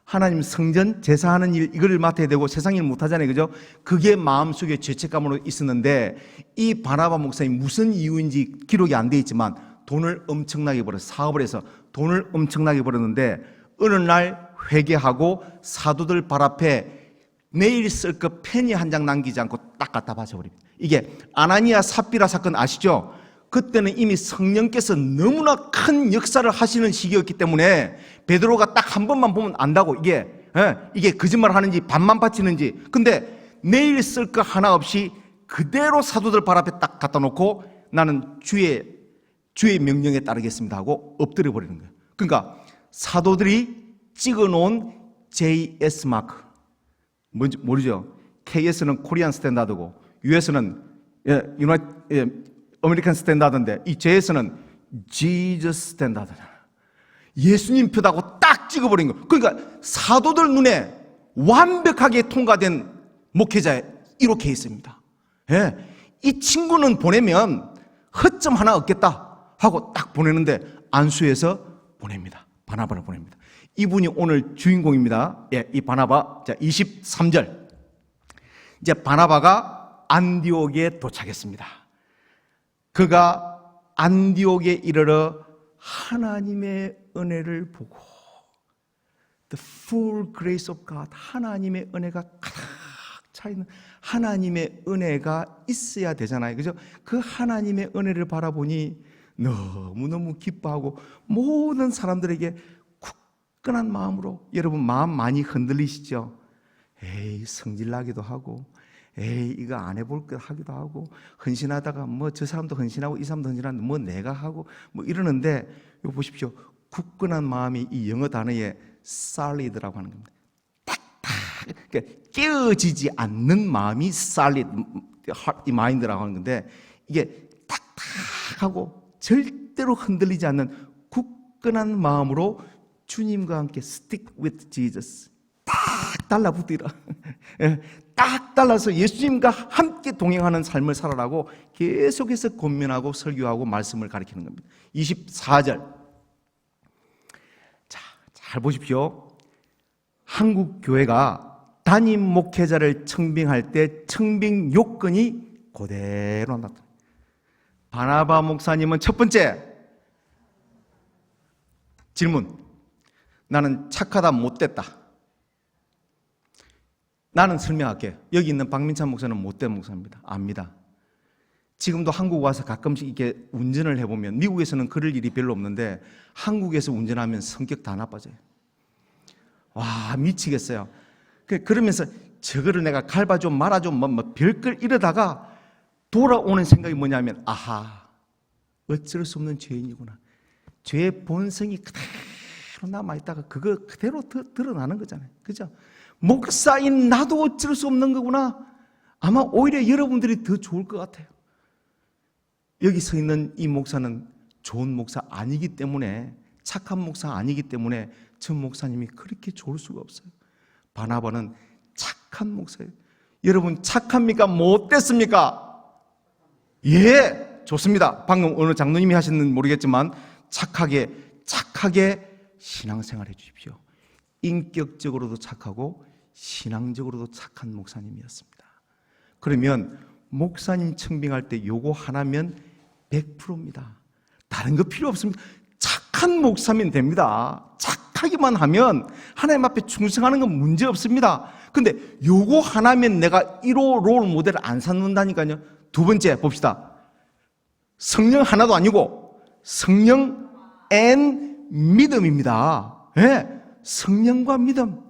Speaker 2: 하나님 성전 제사하는 일, 이걸 맡아야 되고 세상 일 못하잖아요, 그죠? 그게 마음속에 죄책감으로 있었는데, 이 바나바 목사님 무슨 이유인지 기록이 안 돼 있지만 돈을 엄청나게 벌어서, 사업을 해서 돈을 엄청나게 벌었는데, 어느 날 회개하고 사도들 발 앞에 내일 쓸 거 펜이 한 장 남기지 않고 딱 갖다 바쳐버립니다. 이게 아나니아 삽비라 사건 아시죠? 그때는 이미 성령께서 너무나 큰 역사를 하시는 시기였기 때문에 베드로가 딱 한 번만 보면 안다고, 이게 거짓말 하는지 반만 바치는지. 근데 내일 쓸 거 하나 없이 그대로 사도들 발 앞에 딱 갖다 놓고 나는 주의 명령에 따르겠습니다 하고 엎드려 버리는 거예요. 그러니까 사도들이 찍어 놓은 JS 마크, 뭔지 모르죠? KS는 코리안 스탠다드고 US는 아메리칸 스탠다드인데, 이 JS는 지저스 스탠다드잖아. 예수님 표다고 딱 찍어버린 거. 그러니까 사도들 눈에 완벽하게 통과된 목회자의 1호 케이스입니다. 이 친구는 보내면 허점 하나 없겠다 하고 딱 보내는데 안수해서 보냅니다. 바나바를 보냅니다. 이분이 오늘 주인공입니다. 예, 이 바나바. 자, 23절. 이제 바나바가 안디옥에 도착했습니다. 그가 안디옥에 이르러 하나님의 은혜를 보고 The full grace of God, 하나님의 은혜가 가득 차 있는 하나님의 은혜가 있어야 되잖아요. 그죠? 그 하나님의 은혜를 바라보니 너무너무 기뻐하고 모든 사람들에게 굳건한 마음으로, 여러분 마음 많이 흔들리시죠? 에이, 성질나기도 하고, 에이, 이거 안 해볼 것 하기도 하고, 헌신하다가 뭐 저 사람도 헌신하고 이 사람도 헌신하는데 뭐 내가 하고 뭐 이러는데, 이거 보십시오. 굳건한 마음이 이 영어 단어에 solid라고 하는 겁니다. 딱딱, 그러니까 깨어지지 않는 마음이 solid, 이 마인드라고 하는 건데, 이게 딱딱하고 절대로 흔들리지 않는 굳건한 마음으로 주님과 함께 stick with Jesus, 딱 달라붙으라. 딱 달라서 예수님과 함께 동행하는 삶을 살아라고 계속해서 권면하고 설교하고 말씀을 가르치는 겁니다. 24절. 자, 잘 보십시오. 한국 교회가 담임 목회자를 청빙할 때 청빙 요건이 그대로 나타납니다. 바나바 목사님은 첫 번째 질문, 나는 착하다 못됐다. 나는 설명할게. 여기 있는 박민찬 목사는 못된 목사입니다. 압니다. 지금도 한국 와서 가끔씩 이렇게 운전을 해보면, 미국에서는 그럴 일이 별로 없는데 한국에서 운전하면 성격 다 나빠져요. 와, 미치겠어요. 그러면서 저거를 내가 갈아줘 말아줘 뭐 별걸 이러다가 돌아오는 생각이 뭐냐면, 아하, 어쩔 수 없는 죄인이구나. 죄의 본성이 그대로 남아있다가 그거 그대로 드러나는 거잖아요. 그죠? 목사인 나도 어쩔 수 없는 거구나. 아마 오히려 여러분들이 더 좋을 것 같아요. 여기 서 있는 이 목사는 좋은 목사 아니기 때문에, 착한 목사 아니기 때문에 저 목사님이 그렇게 좋을 수가 없어요. 바나바는 착한 목사예요. 여러분 착합니까? 못됐습니까? 예, 좋습니다. 방금 어느 장로님이 하셨는지 모르겠지만 착하게 신앙생활 해 주십시오. 인격적으로도 착하고 신앙적으로도 착한 목사님이었습니다. 그러면 목사님 청빙할 때 요거 하나면 100%입니다. 다른 거 필요 없습니다. 착한 목사면 됩니다. 착하기만 하면 하나님 앞에 충성하는 건 문제 없습니다. 근데 요거 하나면 내가 1호 롤 모델을 안 삼는다니까요. 두 번째 봅시다. 성령 하나도 아니고 성령 앤 믿음입니다. 예, 성령과 믿음.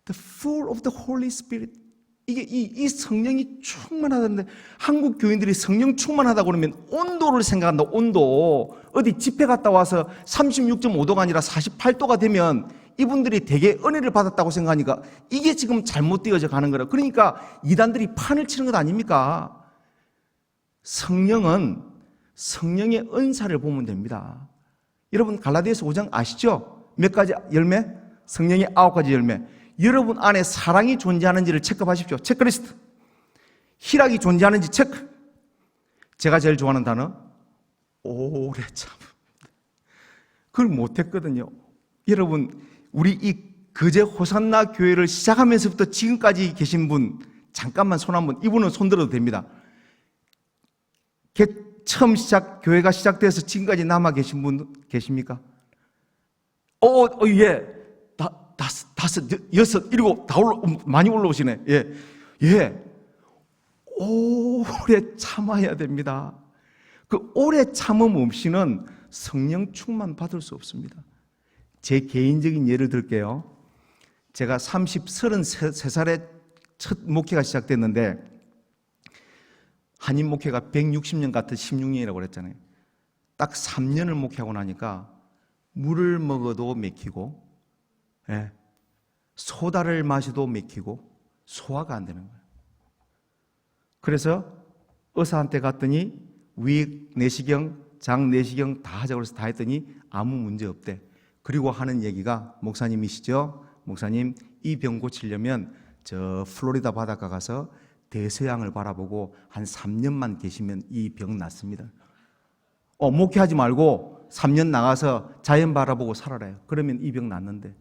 Speaker 2: The full of the Holy Spirit. 이게 이 성령이 충만하다는데, 한국 교인들이 성령 충만하다 그러면 온도를 생각한다. 온도. 어디 집회 갔다 와서 36.5도가 아니라 48도가 되면 이분들이 되게 은혜를 받았다고 생각하니까 이게 지금 잘못되어져 가는 거라. 그러니까 이단들이 판을 치는 것 아닙니까? 성령은 성령의 은사를 보면 됩니다. 여러분 갈라디아서 5장 아시죠? 몇 가지 열매? 성령의 9가지 열매. 여러분 안에 사랑이 존재하는지를 체크하십시오. 체크리스트. 희락이 존재하는지 체크. 제가 제일 좋아하는 단어, 오래 참. 그걸 못했거든요. 여러분, 우리 이 거제 호산나 교회를 시작하면서부터 지금까지 계신 분, 잠깐만 손 한번, 이분은 손 들어도 됩니다. 처음 교회가 시작돼서 지금까지 남아 계신 분 계십니까? 예. 다섯, 여섯, 일곱, 많이 올라오시네. 예. 오래 참아야 됩니다. 그 오래 참음 없이는 성령 충만 받을 수 없습니다. 제 개인적인 예를 들게요. 제가 33살에 첫 목회가 시작됐는데, 한인 목회가 160년 같은 16년이라고 그랬잖아요. 딱 3년을 목회하고 나니까 물을 먹어도 맥히고, 예, 소다를 마셔도 맥히고 소화가 안 되는 거예요. 그래서 의사한테 갔더니 위 내시경, 장 내시경 다 하자고 해서 다 했더니 아무 문제 없대. 그리고 하는 얘기가, 목사님이시죠? 목사님, 이 병 고치려면 저 플로리다 바닷가 가서 대서양을 바라보고 한 3년만 계시면 이 병 낫습니다. 목회하지 말고 3년 나가서 자연 바라보고 살아라요. 그러면 이 병 낫는데.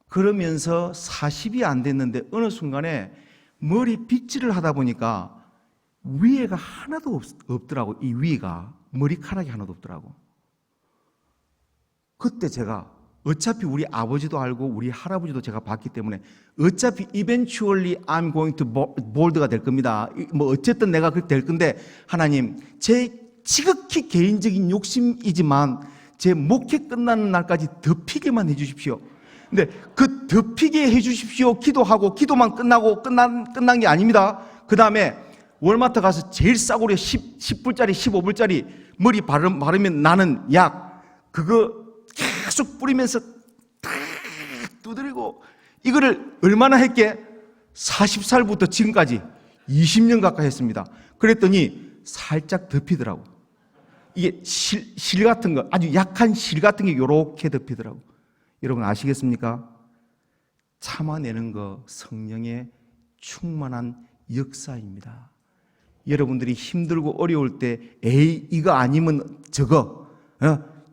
Speaker 2: 그러면서 40이 안 됐는데 어느 순간에 머리 빗질을 하다 보니까 위에가 하나도 없더라고. 이 위가 머리카락이 하나도 없더라고. 그때 제가 어차피 우리 아버지도 알고 우리 할아버지도 제가 봤기 때문에 어차피 eventually I'm going to bold가 될 겁니다. 뭐 어쨌든 내가 그렇게 될 건데 하나님 제 지극히 개인적인 욕심이지만 제 목회 끝나는 날까지 덮이게만 해주십시오. 근데 그 덮이게 해주십시오 기도하고 기도만 끝나고 끝난 게 아닙니다. 그 다음에 월마트 가서 제일 싸구려 10불짜리 15불짜리 머리 바르면 나는 약 그거 계속 뿌리면서 탁 두드리고 이거를 얼마나 했게? 40살부터 지금까지 20년 가까이 했습니다. 그랬더니 살짝 덮이더라고. 이게 실 같은 거, 아주 약한 실 같은 게 요렇게 덮이더라고. 여러분 아시겠습니까? 참아내는 거 성령의 충만한 역사입니다. 여러분들이 힘들고 어려울 때 에이 이거 아니면 저거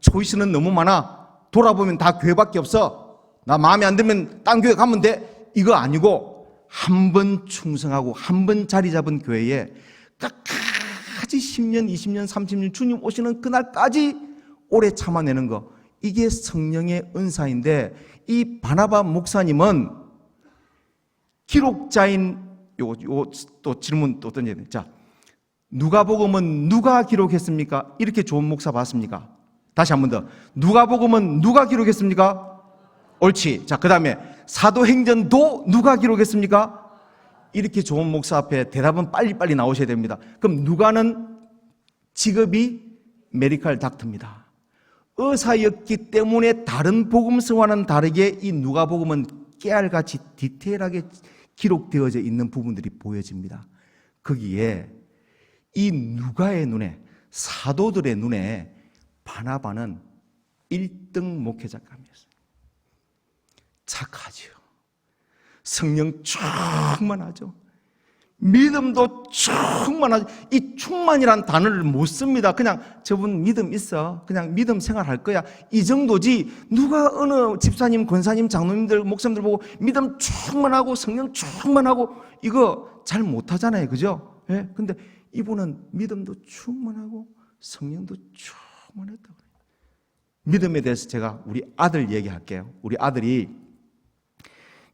Speaker 2: 초이스는 너무 많아. 돌아보면 다 교회밖에 없어. 나 마음에 안 들면 딴 교회 가면 돼. 이거 아니고 한 번 충성하고 한 번 자리 잡은 교회에 끝까지 10년, 20년, 30년 주님 오시는 그날까지 오래 참아내는 거. 이게 성령의 은사인데 이 바나바 목사님은 기록자인 요거 또 질문 또 던져야 돼. 자, 누가복음은 누가 기록했습니까? 이렇게 좋은 목사 봤습니까? 다시 한 번 더. 누가복음은 누가 기록했습니까? 옳지. 자, 그 다음에 사도행전도 누가 기록했습니까? 이렇게 좋은 목사 앞에 대답은 빨리빨리 나오셔야 됩니다. 그럼 누가는 직업이 메디컬 닥터입니다. 의사였기 때문에 다른 복음서와는 다르게 이 누가복음은 깨알같이 디테일하게 기록되어져 있는 부분들이 보여집니다. 거기에 이 누가의 눈에, 사도들의 눈에 바나바는 1등 목회자감이었어요. 착하죠. 성령 충만하죠. 믿음도 충만하죠. 이 충만이란 단어를 못 씁니다. 그냥 저분 믿음 있어. 그냥 믿음 생활할 거야. 이 정도지. 누가 어느 집사님, 권사님, 장로님들, 목사님들 보고 믿음 충만하고 성령 충만하고 이거 잘 못하잖아요. 그죠? 예? 근데 이분은 믿음도 충만하고 성령도 충만했다고 그래요. 믿음에 대해서 제가 우리 아들 얘기할게요. 우리 아들이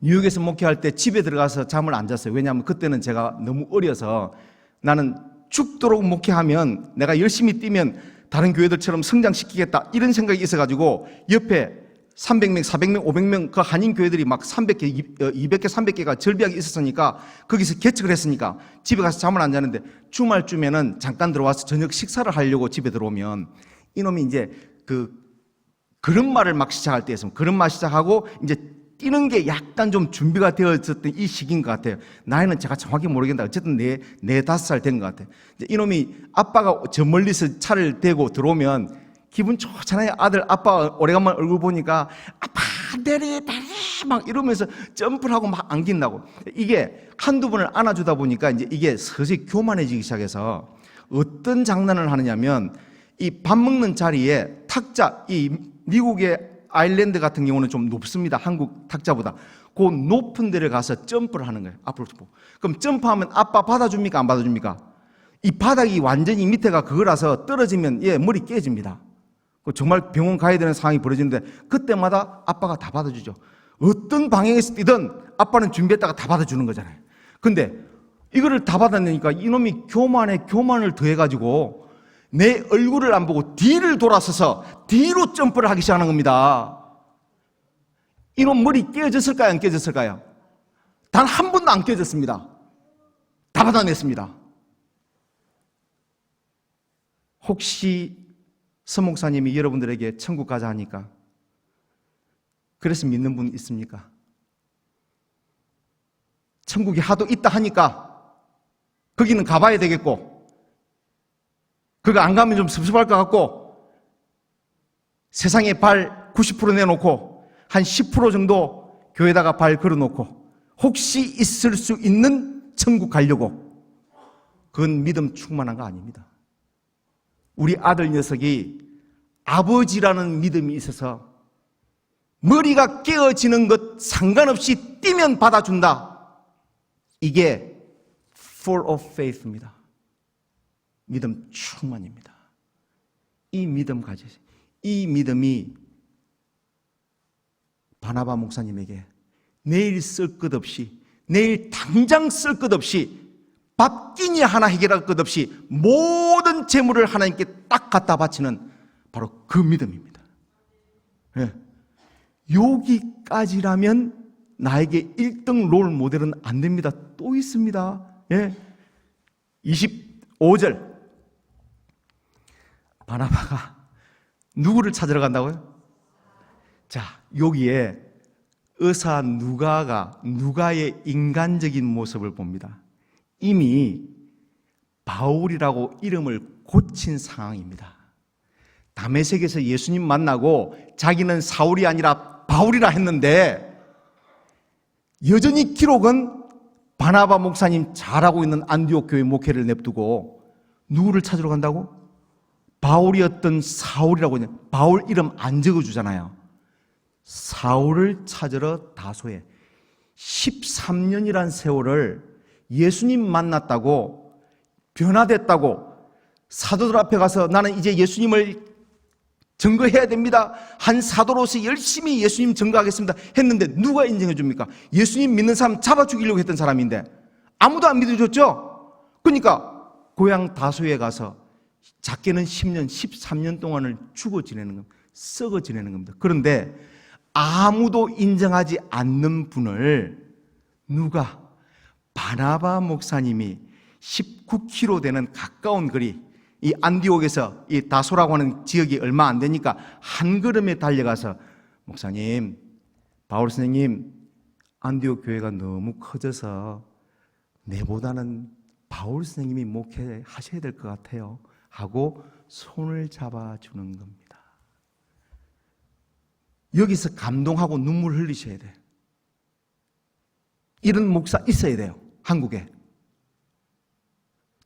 Speaker 2: 뉴욕에서 목회할 때 집에 들어가서 잠을 안 잤어요. 왜냐하면 그때는 제가 너무 어려서 나는 죽도록 목회하면 내가 열심히 뛰면 다른 교회들처럼 성장시키겠다 이런 생각이 있어가지고 옆에 300명, 400명, 500명 그 한인 교회들이 막 300개, 200개, 300개가 절비하게 있었으니까 거기서 개척을 했으니까 집에 가서 잠을 안 자는데 주말쯤에는 잠깐 들어와서 저녁 식사를 하려고 집에 들어오면 이놈이 이제 그런 말을 막 시작할 때였으면 그런 말 시작하고 이제 뛰는 게 약간 좀 준비가 되어 있었던 이 시기인 것 같아요. 나이는 제가 정확히 모르겠는데 어쨌든 4-5살 된 것 같아요. 이제 이놈이 아빠가 저 멀리서 차를 대고 들어오면 기분 좋잖아요. 아들 아빠 오래간만에 얼굴 보니까 아빠 내리 막 이러면서 점프를 하고 막 안긴다고. 이게 한두 번을 안아주다 보니까 이제 이게 서서히 교만해지기 시작해서 어떤 장난을 하느냐면 이 밥 먹는 자리에 탁자, 이 미국의 아일랜드 같은 경우는 좀 높습니다. 한국 탁자보다. 그 높은 데를 가서 점프를 하는 거예요. 앞으로 보고. 그럼 점프하면 아빠 받아줍니까? 안 받아줍니까? 이 바닥이 완전히 밑에가 그거라서 떨어지면 머리 깨집니다. 정말 병원 가야 되는 상황이 벌어지는데 그때마다 아빠가 다 받아주죠. 어떤 방향에서 뛰든 아빠는 준비했다가 다 받아주는 거잖아요. 근데 이거를 다 받아내니까 이놈이 교만에 교만을 더해가지고 내 얼굴을 안 보고 뒤를 돌아서서 뒤로 점프를 하기 시작하는 겁니다. 이놈 머리 깨졌을까요? 안 깨졌을까요? 단 한 번도 안 깨졌습니다. 다 받아냈습니다. 혹시 서 목사님이 여러분들에게 천국 가자 하니까 그래서 믿는 분 있습니까? 천국이 하도 있다 하니까 거기는 가봐야 되겠고 그거 안 가면 좀 섭섭할 것 같고 세상에 발 90% 내놓고 한 10% 정도 교회에다가 발 걸어놓고 혹시 있을 수 있는 천국 가려고 그건 믿음 충만한 거 아닙니다. 우리 아들 녀석이 아버지라는 믿음이 있어서 머리가 깨어지는 것 상관없이 뛰면 받아준다. 이게 full of faith입니다. 믿음 충만입니다. 이 믿음 가지세요. 이 믿음이 바나바 목사님에게 내일 쓸 것 없이, 내일 당장 쓸 것 없이, 밥 끼니 하나 해결할 것 없이 모든 재물을 하나님께 딱 갖다 바치는 바로 그 믿음입니다. 예. 여기까지라면 나에게 1등 롤 모델은 안 됩니다. 또 있습니다. 예. 25절. 바나바가 누구를 찾으러 간다고요? 자, 여기에 의사 누가의 인간적인 모습을 봅니다. 이미 바울이라고 이름을 고친 상황입니다. 다메섹에서 예수님 만나고 자기는 사울이 아니라 바울이라 했는데 여전히 기록은 바나바 목사님 잘하고 있는 안디옥 교회 목회를 냅두고 누구를 찾으러 간다고? 바울이었던 사울이라고 했는데 바울 이름 안 적어주잖아요. 사울을 찾으러 다소에 13년이란 세월을 예수님 만났다고 변화됐다고 사도들 앞에 가서 나는 이제 예수님을 증거해야 됩니다. 한 사도로서 열심히 예수님 증거하겠습니다 했는데 누가 인정해 줍니까? 예수님 믿는 사람 잡아 죽이려고 했던 사람인데 아무도 안 믿어줬죠. 그러니까 고향 다소에 가서 작게는 10년, 13년 동안을 죽어 지내는 겁니다. 썩어 지내는 겁니다. 그런데 아무도 인정하지 않는 분을 누가 바나바 목사님이 19km 되는 가까운 거리, 이 안디옥에서 이 다소라고 하는 지역이 얼마 안 되니까 한 걸음에 달려가서 목사님, 바울 선생님, 안디옥 교회가 너무 커져서 내보다는 바울 선생님이 목회하셔야 될 것 같아요 하고 손을 잡아주는 겁니다. 여기서 감동하고 눈물 흘리셔야 돼요. 이런 목사 있어야 돼요. 한국에.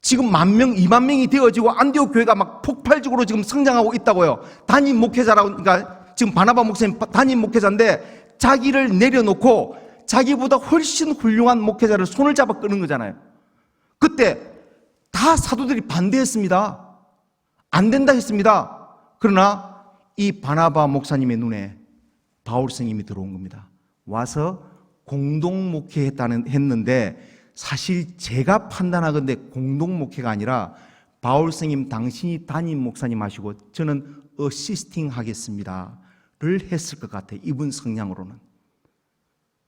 Speaker 2: 지금 10,000명, 20,000명이 되어지고 안디옥 교회가 막 폭발적으로 지금 성장하고 있다고요. 단임 목회자라고, 그러니까 지금 바나바 목사님 단임 목회자인데 자기를 내려놓고 자기보다 훨씬 훌륭한 목회자를 손을 잡아 끄는 거잖아요. 그때 다 사도들이 반대했습니다. 안 된다 했습니다. 그러나 이 바나바 목사님의 눈에 바울 선생님이 들어온 겁니다. 와서 공동 목회했는데 사실 제가 판단하건대 공동 목회가 아니라 바울 선생님 당신이 담임 목사님 하시고 저는 어시스팅 하겠습니다를 했을 것 같아요. 이분 성향으로는.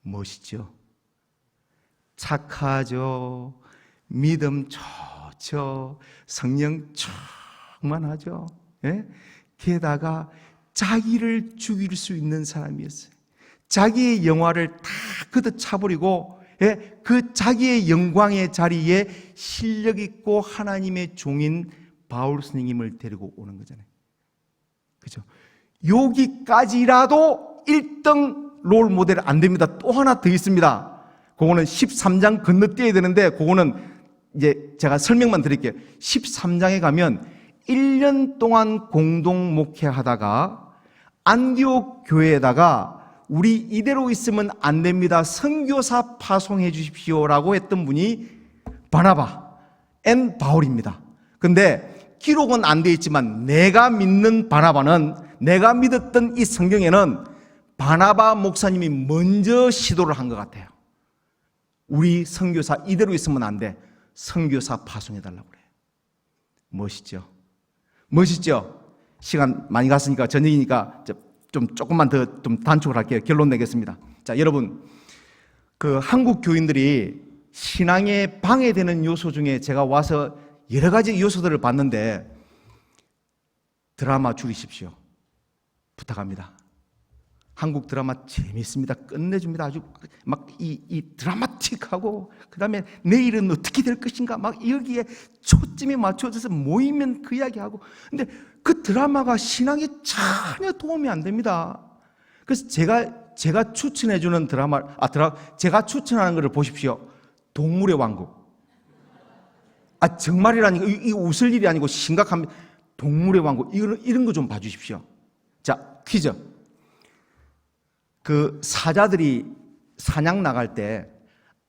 Speaker 2: 멋있죠? 착하죠? 믿음 좋죠? 성령 충만하죠? 예? 게다가 자기를 죽일 수 있는 사람이었어요. 자기의 영화를 다 걷어차버리고 그 자기의 영광의 자리에 실력 있고 하나님의 종인 바울 스님을 데리고 오는 거잖아요. 그죠? 여기까지라도 1등 롤 모델 안 됩니다. 또 하나 더 있습니다. 그거는 13장 건너뛰어야 되는데 그거는 이제 제가 설명만 드릴게요. 13장에 가면 1년 동안 공동 목회하다가 안디옥 교회에다가 우리 이대로 있으면 안 됩니다. 선교사 파송해 주십시오라고 했던 분이 바나바 앤 바울입니다. 근데 기록은 안 돼 있지만 내가 믿는 바나바는, 내가 믿었던 이 성경에는 바나바 목사님이 먼저 시도를 한 것 같아요. 우리 선교사 이대로 있으면 안 돼. 선교사 파송해 달라고 그래요. 멋있죠? 멋있죠? 시간 많이 갔으니까 저녁이니까 조금만 더 단축을 할게요. 결론 내겠습니다. 자, 여러분, 그 한국 교인들이 신앙에 방해되는 요소 중에 제가 와서 여러 가지 요소들을 봤는데 드라마 줄이십시오. 부탁합니다. 한국 드라마 재밌습니다. 끝내줍니다. 아주 막 이 드라마틱하고 그다음에 내일은 어떻게 될 것인가 막 여기에 초점이 맞춰져서 모이면 그 이야기하고, 근데 그 드라마가 신앙에 전혀 도움이 안 됩니다. 그래서 제가 추천해주는 제가 추천하는 것을 보십시오. 동물의 왕국. 정말이라니까. 이 웃을 일이 아니고 심각합니다. 동물의 왕국, 이런 거 좀 봐주십시오. 자, 퀴즈. 그 사자들이 사냥 나갈 때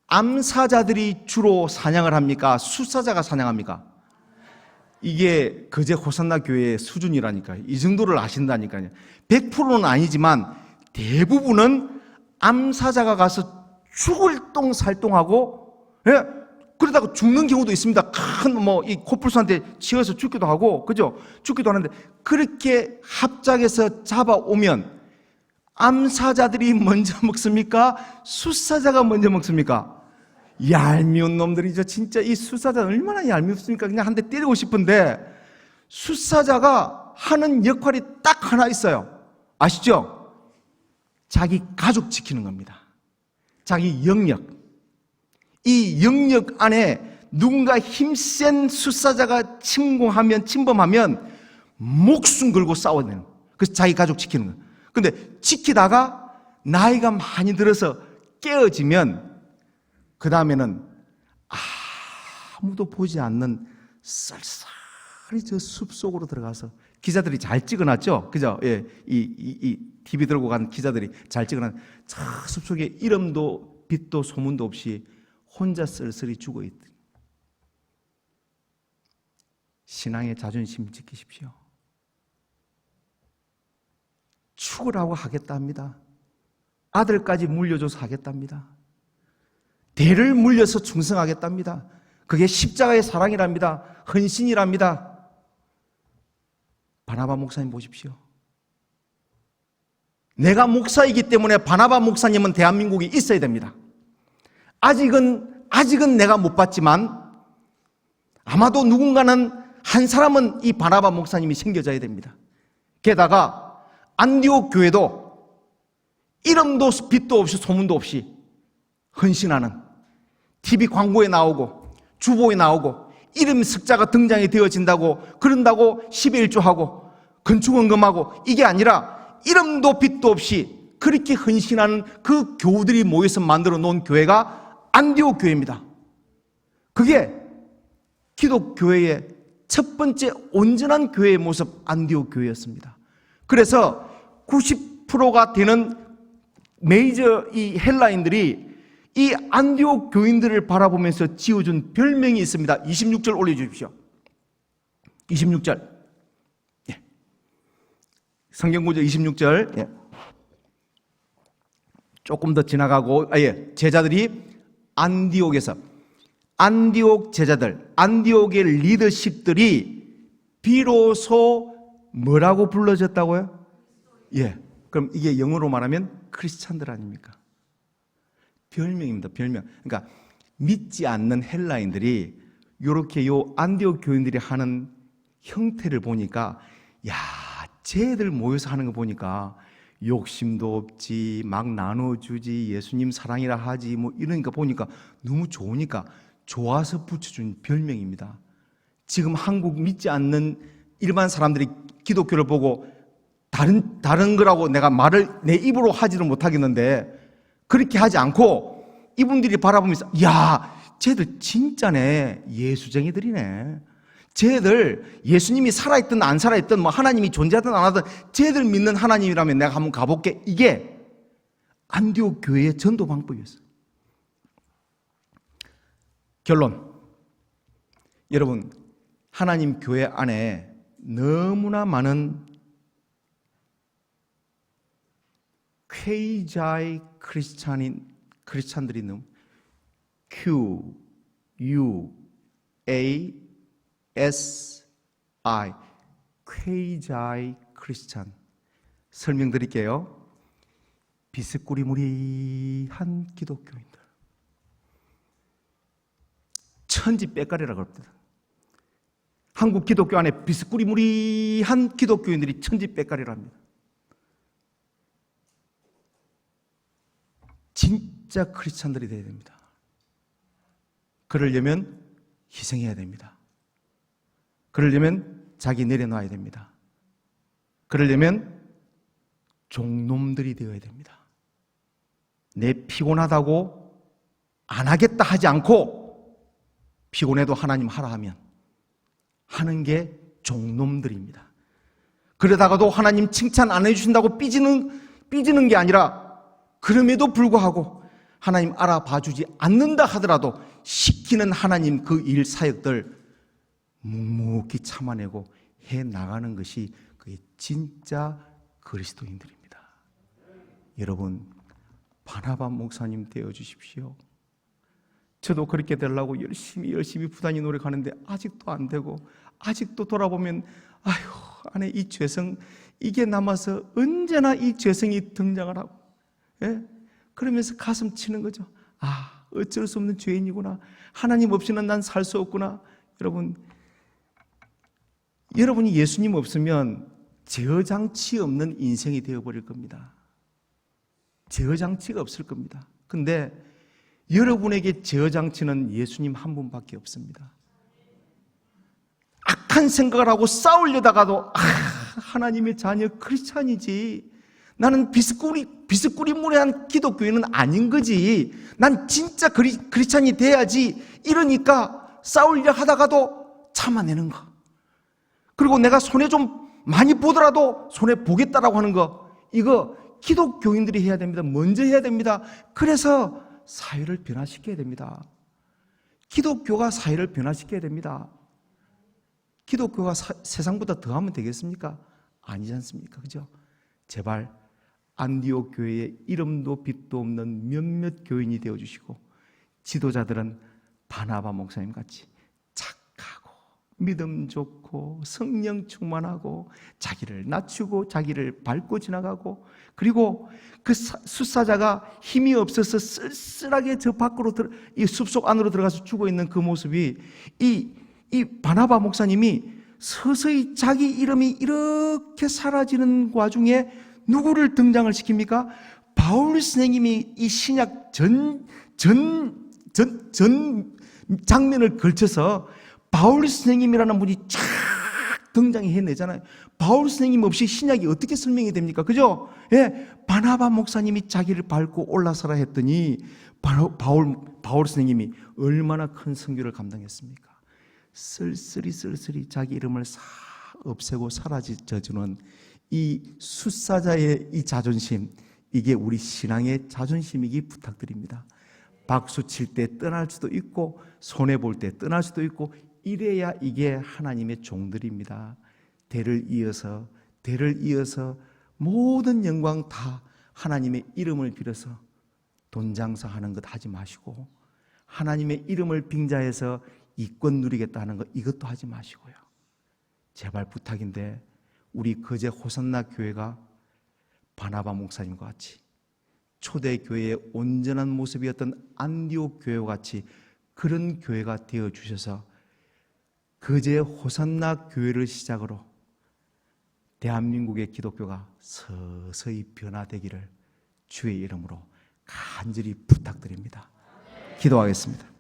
Speaker 2: 암사자들이 주로 사냥을 합니까? 숫사자가 사냥합니까? 이게 거제 호산나 교회의 수준이라니까요. 이 정도를 아신다니까요. 100%는 아니지만 대부분은 암사자가 가서 죽을 똥 살똥하고, 예? 그러다가 죽는 경우도 있습니다. 큰 이 코뿔소한테 치여서 죽기도 하고, 그죠? 죽기도 하는데, 그렇게 합작해서 잡아오면 암사자들이 먼저 먹습니까? 숫사자가 먼저 먹습니까? 얄미운 놈들이죠. 진짜 이 숫사자 얼마나 얄밉습니까? 그냥 한 대 때리고 싶은데, 숫사자가 하는 역할이 딱 하나 있어요. 아시죠? 자기 가족 지키는 겁니다. 자기 영역. 이 영역 안에 누군가 힘센 숫사자가 침범하면 목숨 걸고 싸워야 되는 거예요. 그래서 자기 가족 지키는 거예요. 근데 지키다가 나이가 많이 들어서 깨어지면 그 다음에는 아무도 보지 않는 쌀쌀히 저 숲속으로 들어가서, 기자들이 잘 찍어놨죠? 그죠? 예, 이 TV 들고 간 기자들이 잘 찍어놨, 저 숲속에 이름도 빛도 소문도 없이 혼자 쓸쓸히 죽어 있다. 신앙의 자존심 지키십시오. 죽으라고 하겠다 합니다. 아들까지 물려줘서 하겠답니다. 대를 물려서 충성하겠답니다. 그게 십자가의 사랑이랍니다. 헌신이랍니다. 바나바 목사님 보십시오. 내가 목사이기 때문에 바나바 목사님은 대한민국에 있어야 됩니다. 아직은 내가 못 봤지만 아마도 누군가는, 한 사람은 이 바나바 목사님이 생겨져야 됩니다. 게다가 안디옥 교회도 이름도 빛도 없이 소문도 없이 헌신하는, TV 광고에 나오고 주보에 나오고 이름 석자가 등장이 되어진다고, 그런다고 10의 1조하고 건축원금하고, 이게 아니라 이름도 빛도 없이 그렇게 헌신하는 그 교우들이 모여서 만들어 놓은 교회가 안디옥 교회입니다. 그게 기독교회의 첫 번째 온전한 교회의 모습, 안디옥 교회였습니다. 그래서 90%가 되는 메이저 이 헬라인들이 이 안디옥 교인들을 바라보면서 지어준 별명이 있습니다. 26절 올려주십시오. 26절. 예. 성경구절 26절. 예. 조금 더 지나가고, 제자들이 안디옥에서, 안디옥 제자들, 안디옥의 리더십들이 비로소 뭐라고 불러졌다고요? 예. 그럼 이게 영어로 말하면 크리스찬들 아닙니까? 별명입니다. 별명. 그러니까 믿지 않는 헬라인들이 이렇게 요 안디옥 교인들이 하는 형태를 보니까, 야, 쟤들 모여서 하는 거 보니까 욕심도 없지, 막 나눠주지, 예수님 사랑이라 하지, 뭐 이런 거 보니까 너무 좋으니까 좋아서 붙여준 별명입니다. 지금 한국 믿지 않는 일반 사람들이 기독교를 보고 다른 거라고 내가 말을 내 입으로 하지를 못하겠는데, 그렇게 하지 않고 이분들이 바라보면서, 야, 쟤들 진짜네, 예수쟁이들이네. 쟤들 예수님이 살아있든 안 살아있든, 뭐 하나님이 존재하든 안 하든 쟤들 믿는 하나님이라면 내가 한번 가볼게. 이게 안디옥 교회의 전도 방법이었어요. 결론. 여러분, 하나님 교회 안에 너무나 많은 퀘이자이 크리스찬들이 너무, Q, U, A, S, I, 퀘이자이 크리스찬. 설명드릴게요. 비스꾸리무리한 기독교인들, 천지빼가리라고 합니다. 한국 기독교 안에 비스꾸리무리한 기독교인들이 천지빼가리랍니다. 진짜 크리스찬들이 되어야 됩니다. 그러려면 희생해야 됩니다. 그러려면 자기 내려놔야 됩니다. 그러려면 종놈들이 되어야 됩니다. 내 피곤하다고 안 하겠다 하지 않고, 피곤해도 하나님 하라 하면 하는 게 종놈들입니다. 그러다가도 하나님 칭찬 안 해주신다고 삐지는 게 아니라 그럼에도 불구하고 하나님 알아봐주지 않는다 하더라도 시키는 하나님 그 일 사역들 묵묵히 참아내고 해나가는 것이 그게 진짜 그리스도인들입니다. 여러분, 바나바 목사님 되어주십시오. 저도 그렇게 되려고 열심히 부단히 노력하는데 아직도 안 되고, 아직도 돌아보면 아휴, 안에 이 죄성 이게 남아서 언제나 이 죄성이 등장을 하고, 예? 그러면서 가슴 치는 거죠. 아, 어쩔 수 없는 죄인이구나. 하나님 없이는 난 살 수 없구나. 여러분이 예수님 없으면 제어장치 없는 인생이 되어버릴 겁니다. 제어장치가 없을 겁니다. 근데 여러분에게 제어장치는 예수님 한 분밖에 없습니다. 악한 생각을 하고 싸우려다가도 하나님의 자녀 크리스찬이지, 나는 비스꾸리무리한 기독교인은 아닌 거지, 난 진짜 크리스찬이 돼야지, 이러니까 싸우려 하다가도 참아내는 거, 그리고 내가 손해 좀 많이 보더라도 손해 보겠다라고 하는 거, 이거 기독교인들이 해야 됩니다. 먼저 해야 됩니다. 그래서 사회를 변화시켜야 됩니다. 기독교가 사회를 변화시켜야 됩니다. 기독교가 세상보다 더 하면 되겠습니까? 아니지 않습니까? 그죠? 제발 안디옥 교회에 이름도 빛도 없는 몇몇 교인이 되어주시고, 지도자들은 바나바 목사님 같이 착하고 믿음 좋고 성령 충만하고 자기를 낮추고 자기를 밟고 지나가고, 그리고 그 숫사자가 힘이 없어서 쓸쓸하게 저 밖으로 이 숲속 안으로 들어가서 죽어 있는 그 모습이, 이 바나바 목사님이 서서히 자기 이름이 이렇게 사라지는 와중에 누구를 등장을 시킵니까? 바울 선생님이 이 신약 전 장면을 걸쳐서 바울 선생님이라는 분이 쫙 등장해내잖아요. 바울 선생님 없이 신약이 어떻게 설명이 됩니까? 그죠? 예, 바나바 목사님이 자기를 밟고 올라서라 했더니 바울 선생님이 얼마나 큰 선교를 감당했습니까? 쓸쓸히 자기 이름을 싹 없애고 사라져주는 이 숫사자의 이 자존심, 이게 우리 신앙의 자존심이기 부탁드립니다. 박수 칠 때 떠날 수도 있고 손해 볼 때 떠날 수도 있고, 이래야 이게 하나님의 종들입니다. 대를 이어서 모든 영광 다 하나님의 이름을 빌어서 돈 장사하는 것 하지 마시고, 하나님의 이름을 빙자해서 이권 누리겠다 하는 것, 이것도 하지 마시고요. 제발 부탁인데 우리 거제 호산나 교회가 바나바 목사님과 같이 초대교회의 온전한 모습이었던 안디옥 교회와 같이 그런 교회가 되어주셔서 거제 호산나 교회를 시작으로 대한민국의 기독교가 서서히 변화되기를 주의 이름으로 간절히 부탁드립니다. 기도하겠습니다.